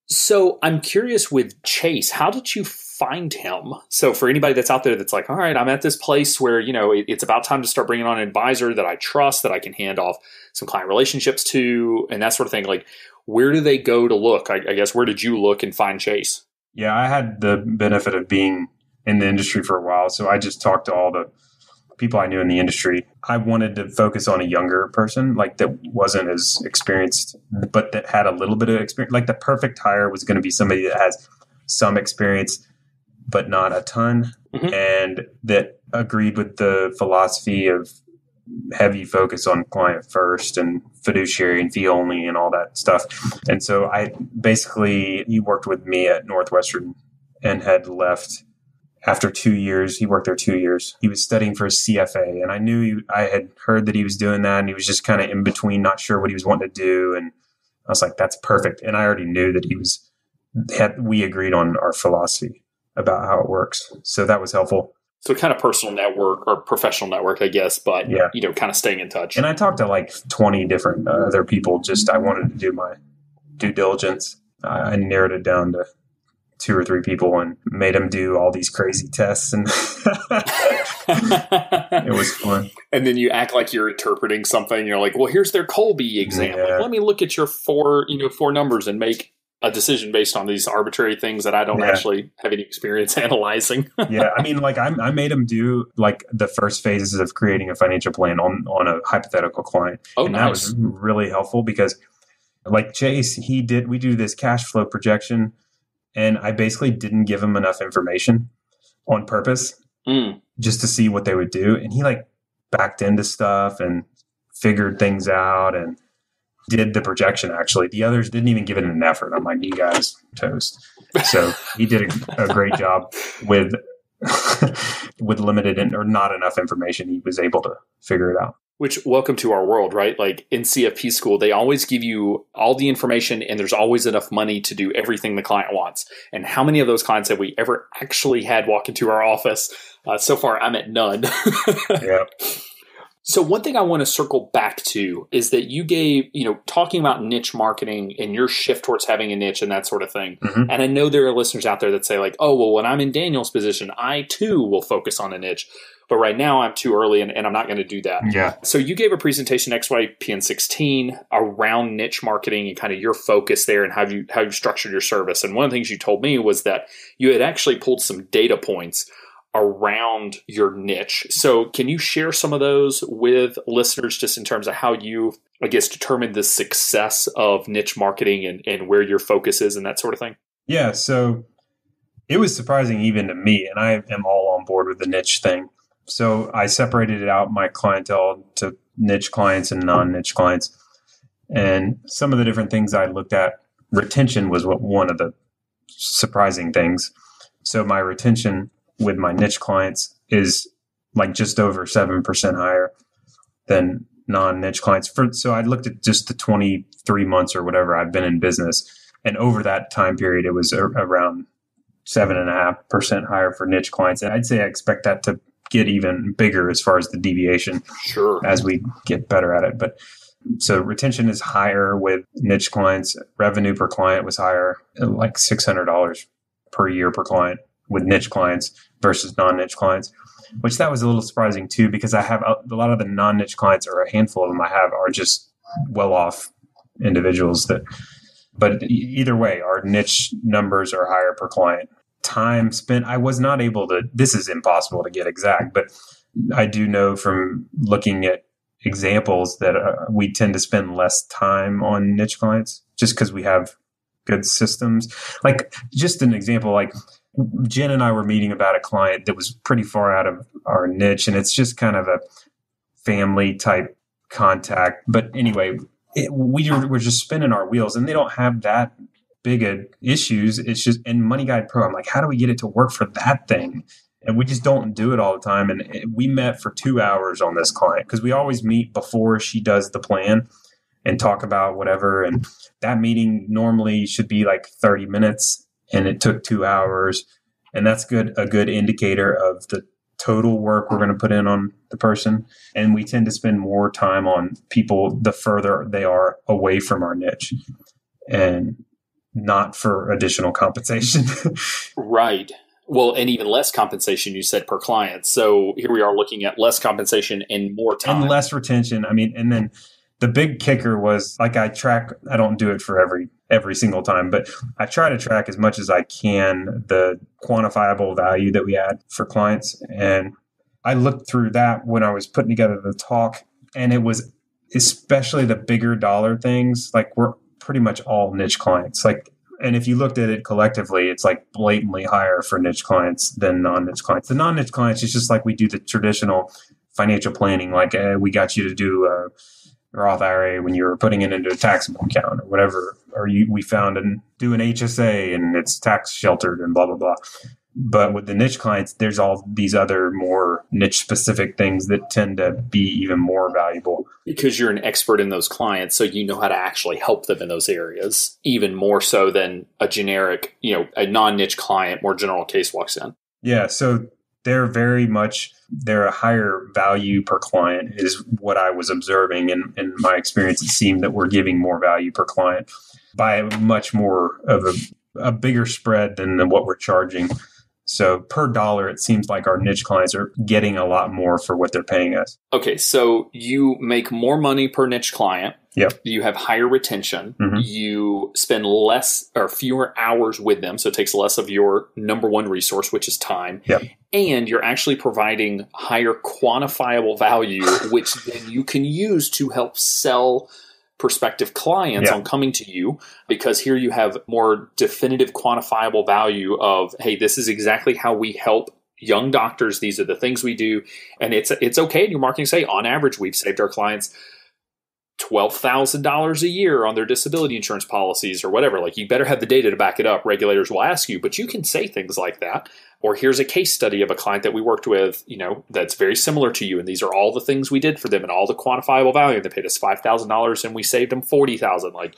Speaker 2: So I'm curious with Chase, how did you find him? So for anybody that's out there that's like, all right, I'm at this place where, you know, it's about time to start bringing on an advisor that I trust, that I can hand off some client relationships to, and that sort of thing. Like, where do they go to look? I guess, where did you look and find Chase?
Speaker 3: Yeah, I had the benefit of being in the industry for a while. So I just talked to all the people I knew in the industry. I wanted to focus on a younger person, like that wasn't as experienced, but that had a little bit of experience. Like the perfect hire was going to be somebody that has some experience, but not a ton, and that agreed with the philosophy of heavy focus on client first and fiduciary and fee only and all that stuff. And so he worked with me at Northwestern and had left after 2 years. He worked there 2 years. He was studying for his CFA, and I had heard that he was doing that, and he was just kind of in between, not sure what he was wanting to do. And I was like, that's perfect. And I already knew that we agreed on our philosophy about how it works. So that was helpful.
Speaker 2: So kind of personal network or professional network, I guess, but, you know, kind of staying in touch.
Speaker 3: And I talked to like 20 different other people. I wanted to do my due diligence. I narrowed it down to 2 or 3 people and made them do all these crazy tests. And it was fun.
Speaker 2: And then you act like you're interpreting something. You're like, well, here's their Colby exam.
Speaker 3: Yeah.
Speaker 2: Like, let me look at your 4 numbers and make a decision based on these arbitrary things that I don't actually have any experience analyzing.
Speaker 3: Yeah. I mean, like I made him do like the first phases of creating a financial plan on a hypothetical client.
Speaker 2: Oh,
Speaker 3: and
Speaker 2: nice.
Speaker 3: That was really helpful because like Chase, we do this cash flow projection, and I basically didn't give him enough information on purpose just to see what they would do. And he like backed into stuff and figured things out and did the projection. Actually, the others didn't even give it an effort. I'm like, you guys toast. So he did a great job with limited or not enough information. He was able to figure it out.
Speaker 2: Which, welcome to our world, right? Like in CFP school, they always give you all the information and there's always enough money to do everything the client wants. And how many of those clients have we ever actually had walk into our office? So far, I'm at none.
Speaker 3: Yeah.
Speaker 2: So one thing I want to circle back to is that you gave, talking about niche marketing and your shift towards having a niche and that sort of thing.
Speaker 3: Mm-hmm.
Speaker 2: And I know there are listeners out there that say like, oh, well, when I'm in Daniel's position, I too will focus on a niche. But right now I'm too early and I'm not going to do that.
Speaker 3: Yeah.
Speaker 2: So you gave a presentation, XYPN 16, around niche marketing and kind of your focus there and how you structured your service. And one of the things you told me was that you had actually pulled some data points around your niche. So can you share some of those with listeners just in terms of how you, I guess, determined the success of niche marketing and where your focus is and that sort of thing?
Speaker 3: Yeah. So it was surprising even to me, and I am all on board with the niche thing. So I separated out my clientele to niche clients and non-niche clients. And some of the different things I looked at, retention was one of the surprising things. So my retention with my niche clients is like just over 7% higher than non-niche clients. So I looked at just the 23 months or whatever I've been in business. And over that time period, it was around 7.5% higher for niche clients. And I'd say I expect that to get even bigger as far as the deviation as we get better at it. But so retention is higher with niche clients. Revenue per client was higher, like $600 per year per client with niche clients versus non-niche clients, which that was a little surprising too, because I have a lot of the non-niche clients, or a handful of them I have, are just well-off individuals but either way, our niche numbers are higher per client. Time spent, I was not able to, this is impossible to get exact, but I do know from looking at examples that we tend to spend less time on niche clients just because we have good systems. Like just an example, like Jen and I were meeting about a client that was pretty far out of our niche, and it's just kind of a family type contact. But anyway, we're just spinning our wheels, and they don't have that big issues. It's just in Money Guide Pro, I'm like, how do we get it to work for that thing? And we just don't do it all the time. And we met for 2 hours on this client because we always meet before she does the plan and talk about whatever. And that meeting normally should be like 30 minutes, and it took 2 hours. And that's a good indicator of the total work we're going to put in on the person. And we tend to spend more time on people the further they are away from our niche, and not for additional compensation.
Speaker 2: Right. Well, and even less compensation, you said, per client. So here we are looking at less compensation and more time.
Speaker 3: And less retention. I mean, and then the big kicker was, like, I don't do it for every single time, but I try to track as much as I can the quantifiable value that we add for clients. And I looked through that when I was putting together the talk, and it was especially the bigger dollar things. Like, we're pretty much all niche clients. Like, and if you looked at it collectively, it's like blatantly higher for niche clients than non-niche clients. The non-niche clients, it's just like we do the traditional financial planning. Like, we got you to do a Roth IRA when you were putting it into a taxable account or whatever, or we found and do an HSA and it's tax sheltered and blah, blah, blah. But with the niche clients, there's all these other more niche specific things that tend to be even more valuable.
Speaker 2: Because you're an expert in those clients, so you know how to actually help them in those areas, even more so than a generic, a non-niche client, more general case walks in.
Speaker 3: Yeah. So they're a higher value per client is what I was observing. And in my experience, it seemed that we're giving more value per client by much more of a bigger spread than what we're charging. So per dollar, it seems like our niche clients are getting a lot more for what they're paying us.
Speaker 2: Okay, so you make more money per niche client.
Speaker 3: Yep.
Speaker 2: You have higher retention.
Speaker 3: Mm-hmm.
Speaker 2: You spend less or fewer hours with them, so it takes less of your number one resource, which is time.
Speaker 3: Yep.
Speaker 2: And you're actually providing higher quantifiable value, which then you can use to help sell prospective clients on coming to you, because here you have more definitive quantifiable value of, hey, this is exactly how we help young doctors. These are the things we do. And it's okay in your marketing say, on average, we've saved our clients $12,000 a year on their disability insurance policies or whatever. Like, you better have the data to back it up. Regulators will ask you, but you can say things like that. Or here's a case study of a client that we worked with, that's very similar to you. And these are all the things we did for them and all the quantifiable value. They paid us $5,000 and we saved them $40,000. Like,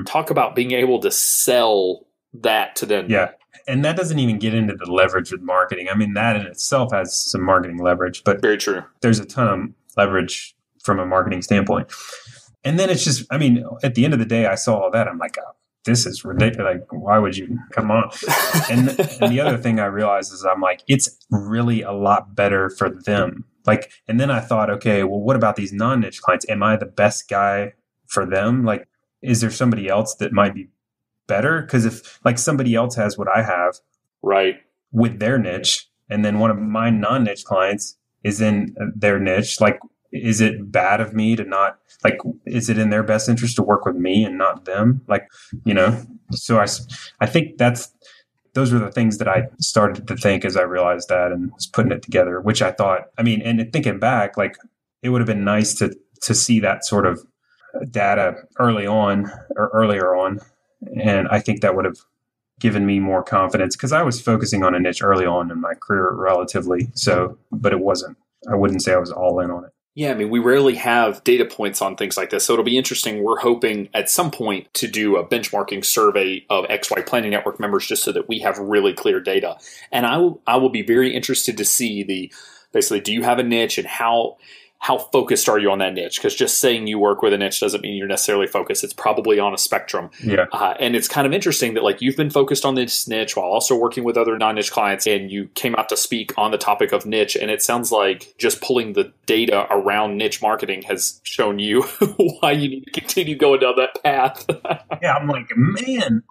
Speaker 2: talk about being able to sell that to them.
Speaker 3: Yeah. And that doesn't even get into the leverage with marketing. I mean, that in itself has some marketing leverage, but
Speaker 2: very true.
Speaker 3: There's a ton of leverage from a marketing standpoint. And then it's just, I mean, at the end of the day, I saw all that. I'm like, oh, this is ridiculous. Like, why would you come on? And the other thing I realized is I'm like, it's really a lot better for them. Like, and then I thought, okay, well, what about these non-niche clients? Am I the best guy for them? Like, is there somebody else that might be better? Because if like somebody else has what I have,
Speaker 2: right,
Speaker 3: with their niche, and then one of my non-niche clients is in their niche, like, is it bad of me to not, like, is it in their best interest to work with me and not them? Like, so I think those were the things that I started to think as I realized that and was putting it together, which I thought, I mean, and thinking back, like, it would have been nice to see that sort of data earlier on. And I think that would have given me more confidence because I was focusing on a niche early on in my career relatively. So, but it wasn't, I wouldn't say I was all in on it.
Speaker 2: Yeah, I mean, we rarely have data points on things like this. So it'll be interesting. We're hoping at some point to do a benchmarking survey of XY Planning Network members just so that we have really clear data. And I will be very interested to see basically, do you have a niche and how focused are you on that niche? Because just saying you work with a niche doesn't mean you're necessarily focused. It's probably on a spectrum.
Speaker 3: Yeah.
Speaker 2: And it's kind of interesting that like you've been focused on this niche while also working with other non-niche clients, and you came out to speak on the topic of niche. And it sounds like just pulling the data around niche marketing has shown you why you need to continue going down that path.
Speaker 3: Yeah, I'm like, man,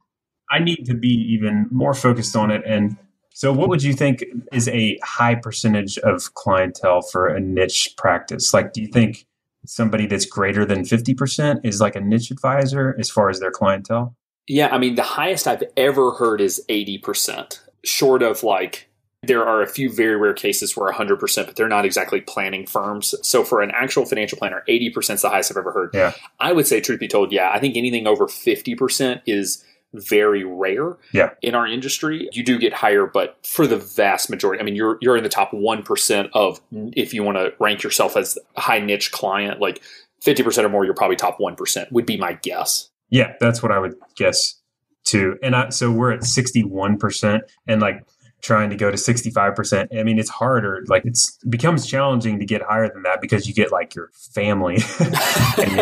Speaker 3: I need to be even more focused on it. And so what would you think is a high percentage of clientele for a niche practice? Like, do you think somebody that's greater than 50% is like a niche advisor as far as their clientele?
Speaker 2: Yeah, I mean, the highest I've ever heard is 80%, short of like, there are a few very rare cases where 100%, but they're not exactly planning firms. So for an actual financial planner, 80% is the highest I've ever heard.
Speaker 3: Yeah.
Speaker 2: I would say, truth be told, yeah, I think anything over 50% is very rare in our industry. You do get higher, but for the vast majority, I mean, you're in the top 1% of, if you want to rank yourself as a high niche client, like 50% or more, you're probably top 1% would be my guess.
Speaker 3: Yeah, that's what I would guess too. And so we're at 61% and like trying to go to 65%. I mean, it's harder. Like it becomes challenging to get higher than that because you get like your family and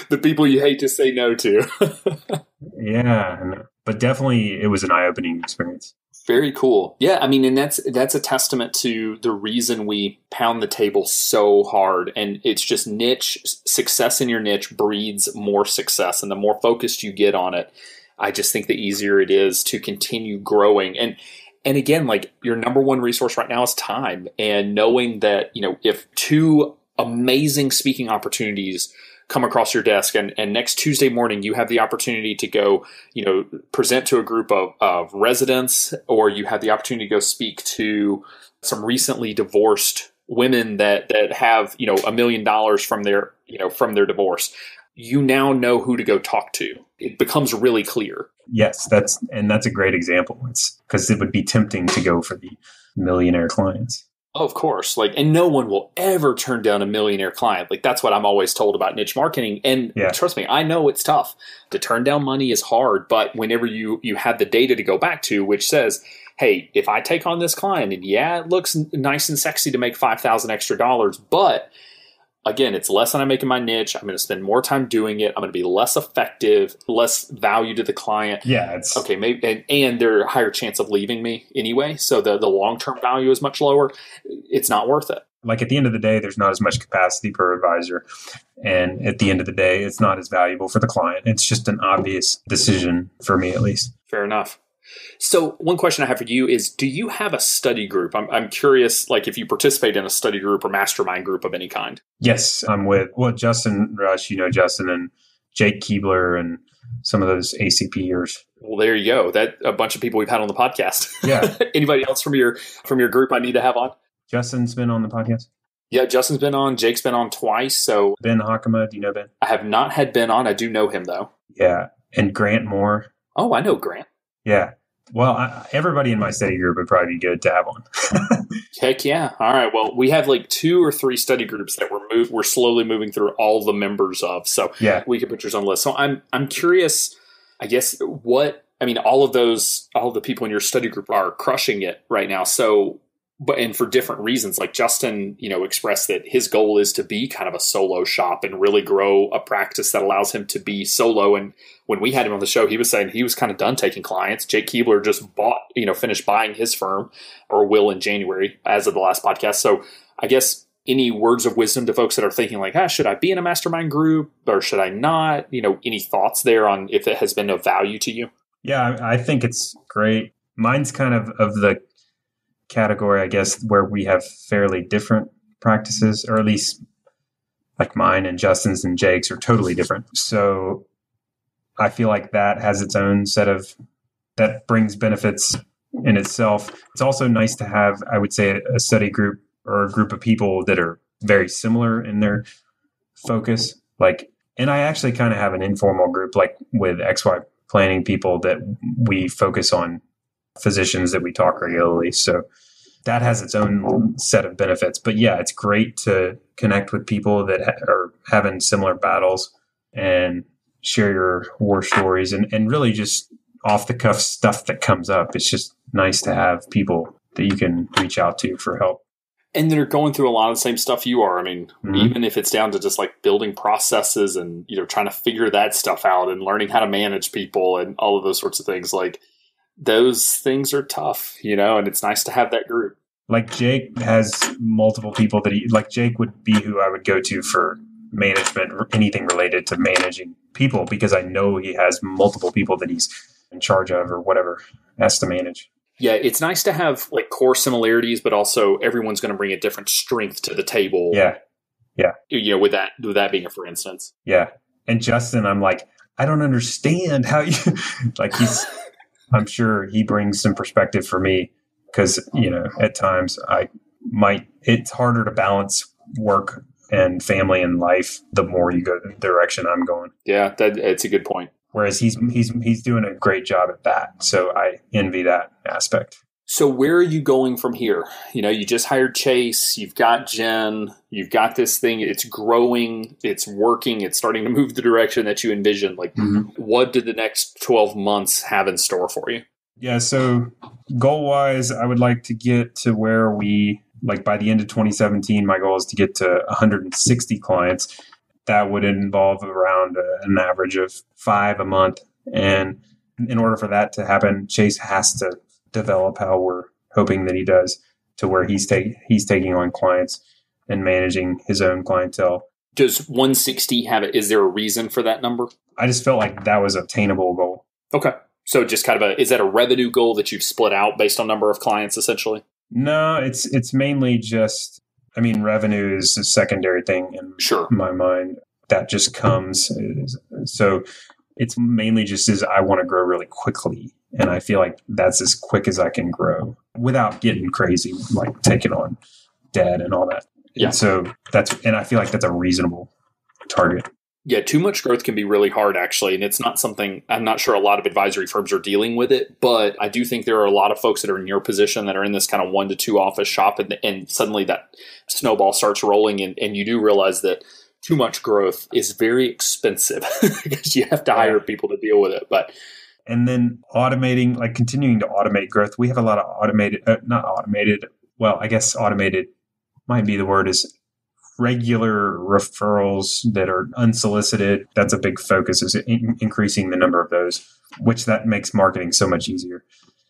Speaker 2: the people you hate to say no to.
Speaker 3: Yeah. But definitely it was an eye-opening experience.
Speaker 2: Very cool. Yeah. I mean, and that's a testament to the reason we pound the table so hard. And it's just niche success in your niche breeds more success. And the more focused you get on it, I just think the easier it is to continue growing. And again, like your number one resource right now is time, and knowing that, if two amazing speaking opportunities come across your desk and next Tuesday morning you have the opportunity to go, present to a group of residents, or you have the opportunity to go speak to some recently divorced women that have, $1 million from their divorce. You now know who to go talk to. It becomes really clear.
Speaker 3: Yes, that's a great example. It's because it would be tempting to go for the millionaire clients.
Speaker 2: Oh, of course. And no one will ever turn down a millionaire client. Like, that's what I'm always told about niche marketing. And trust me, I know it's tough. To turn down money is hard, but whenever you have the data to go back to, which says, hey, if I take on this client, and it looks nice and sexy to make $5,000 extra, but again, it's less than I make in my niche. I'm going to spend more time doing it. I'm going to be less effective, less value to the client.
Speaker 3: Yeah. It's
Speaker 2: okay. Maybe, and they're a higher chance of leaving me anyway. So the long-term value is much lower. It's not worth it.
Speaker 3: Like at the end of the day, there's not as much capacity per advisor. And at the end of the day, it's not as valuable for the client. It's just an obvious decision for me, at least.
Speaker 2: Fair enough. So one question I have for you is, do you have a study group? I'm curious, like if you participate in a study group or mastermind group of any kind.
Speaker 3: Yes, I'm with, Justin Rush, Justin, and Jake Keebler and some of those ACPers.
Speaker 2: Well, there you go. That a bunch of people we've had on the podcast.
Speaker 3: Yeah.
Speaker 2: Anybody else from your group I need to have on?
Speaker 3: Justin's been on the podcast.
Speaker 2: Yeah, Justin's been on. Jake's been on twice. So
Speaker 3: Ben Hakama, do you know Ben?
Speaker 2: I have not had Ben on. I do know him, though.
Speaker 3: Yeah. And Grant Moore.
Speaker 2: Oh, I know Grant.
Speaker 3: Yeah. Well, everybody in my study group would probably be good to have on.
Speaker 2: Heck yeah. All right. Well, we have like 2 or 3 study groups that we're slowly moving through all the members of. So
Speaker 3: yeah,
Speaker 2: we can put yours on the list. So I'm curious, I guess, all of the people in your study group are crushing it right now. So, and for different reasons, like Justin, expressed that his goal is to be kind of a solo shop and really grow a practice that allows him to be solo. And when we had him on the show, he was saying he was kind of done taking clients. Jake Keebler just finished buying his firm, or will in January, as of the last podcast. So I guess any words of wisdom to folks that are thinking like, should I be in a mastermind group or should I not? Any thoughts there on if it has been of value to you?
Speaker 3: Yeah, I think it's great. Mine's kind of the category, I guess, where we have fairly different practices, or at least like mine and Justin's and Jake's are totally different. So I feel like that has its own that brings benefits in itself. It's also nice to have, I would say, a study group or a group of people that are very similar in their focus. And I actually kind of have an informal group, like with XY Planning people, that we focus on physicians that we talk regularly. So that has its own set of benefits. But yeah, it's great to connect with people that are having similar battles and share your war stories and really just off the cuff stuff that comes up. It's just nice to have people that you can reach out to for help.
Speaker 2: And they're going through a lot of the same stuff you are. I mean, even if it's down to just like building processes and, trying to figure that stuff out and learning how to manage people and all of those sorts of things, like those things are tough, and it's nice to have that group.
Speaker 3: Like Jake has multiple people that Jake would be who I would go to for management or anything related to managing people, because I know he has multiple people that he's in charge of or whatever has to manage.
Speaker 2: Yeah, it's nice to have like core similarities, but also everyone's going to bring a different strength to the table.
Speaker 3: Yeah.
Speaker 2: With that being a for instance.
Speaker 3: Yeah. And Justin, I'm like, I don't understand how you I'm sure he brings some perspective for me because, at times it's harder to balance work and family and life the more you go the direction I'm going.
Speaker 2: Yeah, it's a good point.
Speaker 3: Whereas he's doing a great job at that. So I envy that aspect.
Speaker 2: So where are you going from here? You just hired Chase, you've got Jen, you've got this thing, it's growing, it's working, it's starting to move the direction that you envisioned. Like, What did the next 12 months have in store for you?
Speaker 3: Yeah, so goal-wise, I would like to get to where by the end of 2017, my goal is to get to 160 clients. That would involve around an average of 5 a month. And in order for that to happen, Chase has to develop how we're hoping that he does, to where he's taking on clients and managing his own clientele.
Speaker 2: Does 160 have it? Is there a reason for that number?
Speaker 3: I just felt like that was an attainable goal.
Speaker 2: Okay. So just kind of is that a revenue goal that you've split out based on number of clients essentially?
Speaker 3: No, it's mainly just, revenue is a secondary thing in my mind. That just comes. So it's mainly just as I want to grow really quickly. And I feel like that's as quick as I can grow without getting crazy, like taking on debt and all that.
Speaker 2: Yeah.
Speaker 3: And so and I feel like that's a reasonable target.
Speaker 2: Yeah, too much growth can be really hard, actually. And it's not something, I'm not sure a lot of advisory firms are dealing with it, but I do think there are a lot of folks that are in your position that are in this kind of 1 to 2 office shop, and suddenly that snowball starts rolling, and you do realize that too much growth is very expensive because you have to hire people to deal with it.
Speaker 3: And then continuing to automate growth. We have a lot of automated might be the word, is regular referrals that are unsolicited. That's a big focus, is increasing the number of those, which that makes marketing so much easier.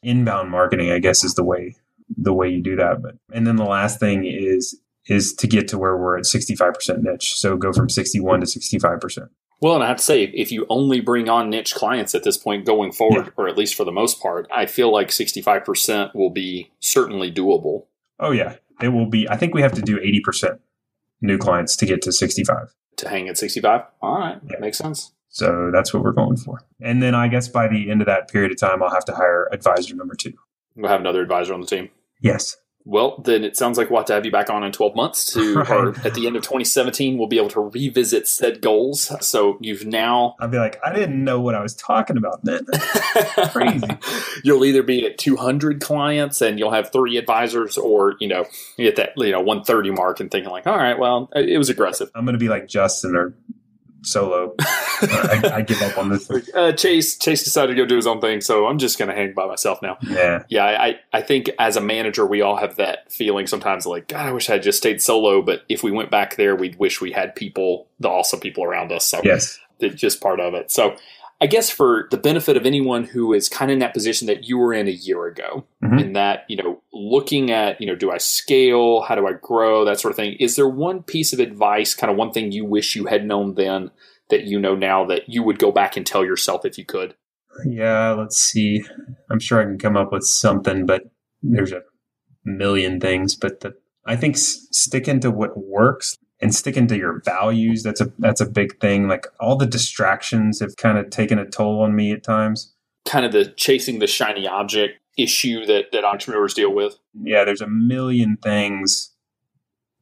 Speaker 3: Inbound marketing, I guess, is the way you do that. And then the last thing is to get to where we're at 65% niche. So go from 61 to 65%.
Speaker 2: Well, and I have to say, if you only bring on niche clients at this point going forward, or at least for the most part, I feel like 65% will be certainly doable.
Speaker 3: Oh, yeah. It will be. I think we have to do 80% new clients to get to 65.
Speaker 2: To hang at 65? All right. Yeah. Makes sense.
Speaker 3: So that's what we're going for. And then I guess by the end of that period of time, I'll have to hire advisor number 2.
Speaker 2: We'll have another advisor on the team.
Speaker 3: Yes.
Speaker 2: Well, then it sounds like we'll have to have you back on in 12 months or at the end of 2017, we'll be able to revisit said goals. So you've now...
Speaker 3: I'll be like, I didn't know what I was talking about then. That's crazy.
Speaker 2: You'll either be at 200 clients and you'll have 3 advisors, or, you get that, 130 mark and thinking like, all right, well, it was aggressive.
Speaker 3: I'm going to be like Justin or Solo. I give up on this.
Speaker 2: Chase decided to go do his own thing, so I'm just going to hang by myself now. Yeah. I think as a manager, we all have that feeling sometimes like, God, I wish I had just stayed solo. But if we went back there, we'd wish we had the awesome people around us. So
Speaker 3: yes,
Speaker 2: it's just part of it. So I guess for the benefit of anyone who is kind of in that position that you were in a year ago, and that, looking at, do I scale? How do I grow? That sort of thing. Is there one piece of advice, kind of one thing you wish you had known then that you know now that you would go back and tell yourself if you could?
Speaker 3: Yeah, let's see. I'm sure I can come up with something, but there's a million things. But I think sticking to what works and sticking to your values, that's a big thing. Like, all the distractions have kind of taken a toll on me at times.
Speaker 2: Kind of the chasing the shiny object issue that entrepreneurs deal with.
Speaker 3: Yeah, there's a million things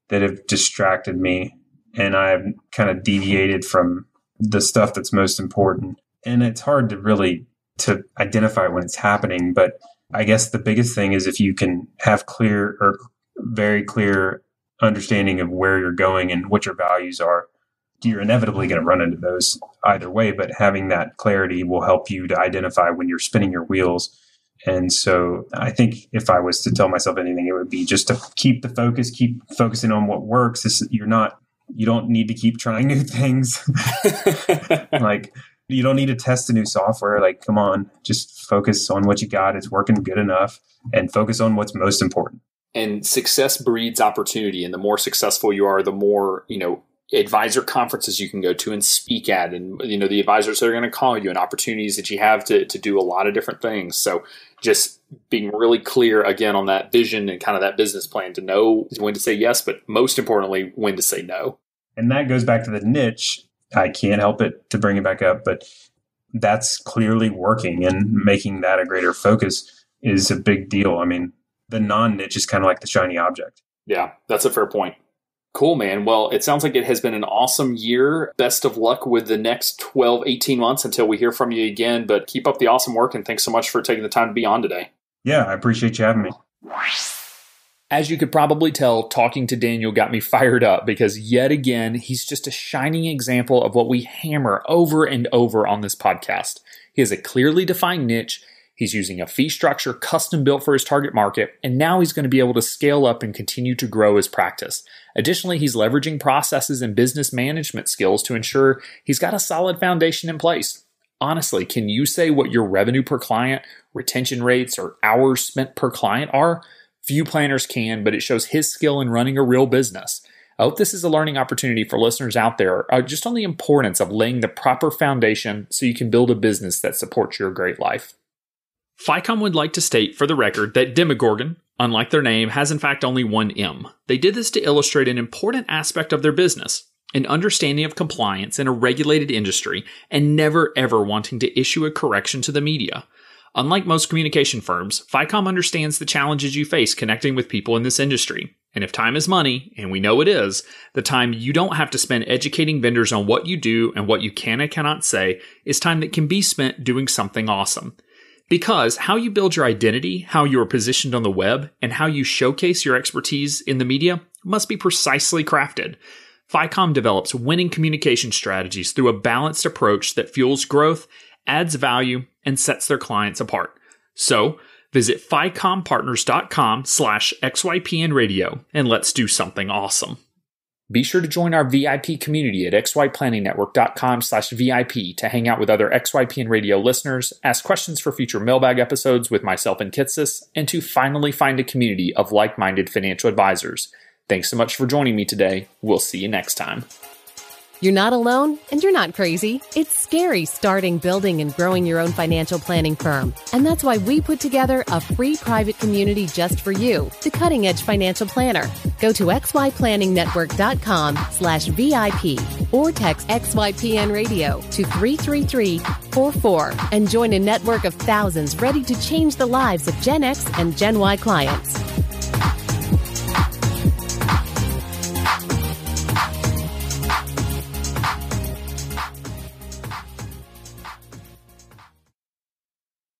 Speaker 3: that have distracted me, and I've kind of deviated from the stuff that's most important. And it's hard to identify when it's happening. But I guess the biggest thing is if you can have clear or very clear understanding of where you're going and what your values are, you're inevitably going to run into those either way. But having that clarity will help you to identify when you're spinning your wheels. And so I think if I was to tell myself anything, it would be just to keep the focus, keep focusing on what works. You don't need to keep trying new things. Like, you don't need to test a new software. Like, come on, just focus on what you got. It's working good enough, and focus on what's most important.
Speaker 2: And success breeds opportunity. And the more successful you are, the more, advisor conferences you can go to and speak at, and, the advisors that are going to call you, and opportunities that you have to do a lot of different things. So just being really clear again on that vision and kind of that business plan to know when to say yes, but most importantly, when to say no.
Speaker 3: And that goes back to the niche. I can't help it to bring it back up, but that's clearly working, and making that a greater focus is a big deal. I mean, the non-niche is kind of like the shiny object.
Speaker 2: Yeah, that's a fair point. Cool, man. Well, it sounds like it has been an awesome year. Best of luck with the next 12, 18 months until we hear from you again. But keep up the awesome work, and thanks so much for taking the time to be on today.
Speaker 3: Yeah, I appreciate you having me.
Speaker 2: As you could probably tell, talking to Daniel got me fired up, because yet again, he's just a shining example of what we hammer over and over on this podcast. He has a clearly defined niche. He's using a fee structure custom built for his target market, and now he's going to be able to scale up and continue to grow his practice. Additionally, he's leveraging processes and business management skills to ensure he's got a solid foundation in place. Honestly, can you say what your revenue per client, retention rates, or hours spent per client are? Few planners can, but it shows his skill in running a real business. I hope this is a learning opportunity for listeners out there, just on the importance of laying the proper foundation so you can build a business that supports your great life. FICOM would like to state for the record that Demogorgon, unlike their name, has in fact only one M. They did this to illustrate an important aspect of their business, an understanding of compliance in a regulated industry, and never ever wanting to issue a correction to the media. Unlike most communication firms, FICOM understands the challenges you face connecting with people in this industry. And if time is money, and we know it is, the time you don't have to spend educating vendors on what you do and what you can and cannot say is time that can be spent doing something awesome. Because how you build your identity, how you are positioned on the web, and how you showcase your expertise in the media must be precisely crafted. FICOM develops winning communication strategies through a balanced approach that fuels growth, adds value, and sets their clients apart. So, visit ficompartners.com/XYPN radio and let's do something awesome. Be sure to join our VIP community at xyplanningnetwork.com/VIP to hang out with other XYPN radio listeners, ask questions for future mailbag episodes with myself and Kitsis, and to finally find a community of like-minded financial advisors. Thanks so much for joining me today. We'll see you next time.
Speaker 1: You're not alone, and you're not crazy. It's scary starting, building, and growing your own financial planning firm. And that's why we put together a free private community just for you, the Cutting Edge Financial Planner. Go to xyplanningnetwork.com/VIP or text XYPN Radio to 33344 and join a network of thousands ready to change the lives of Gen X and Gen Y clients.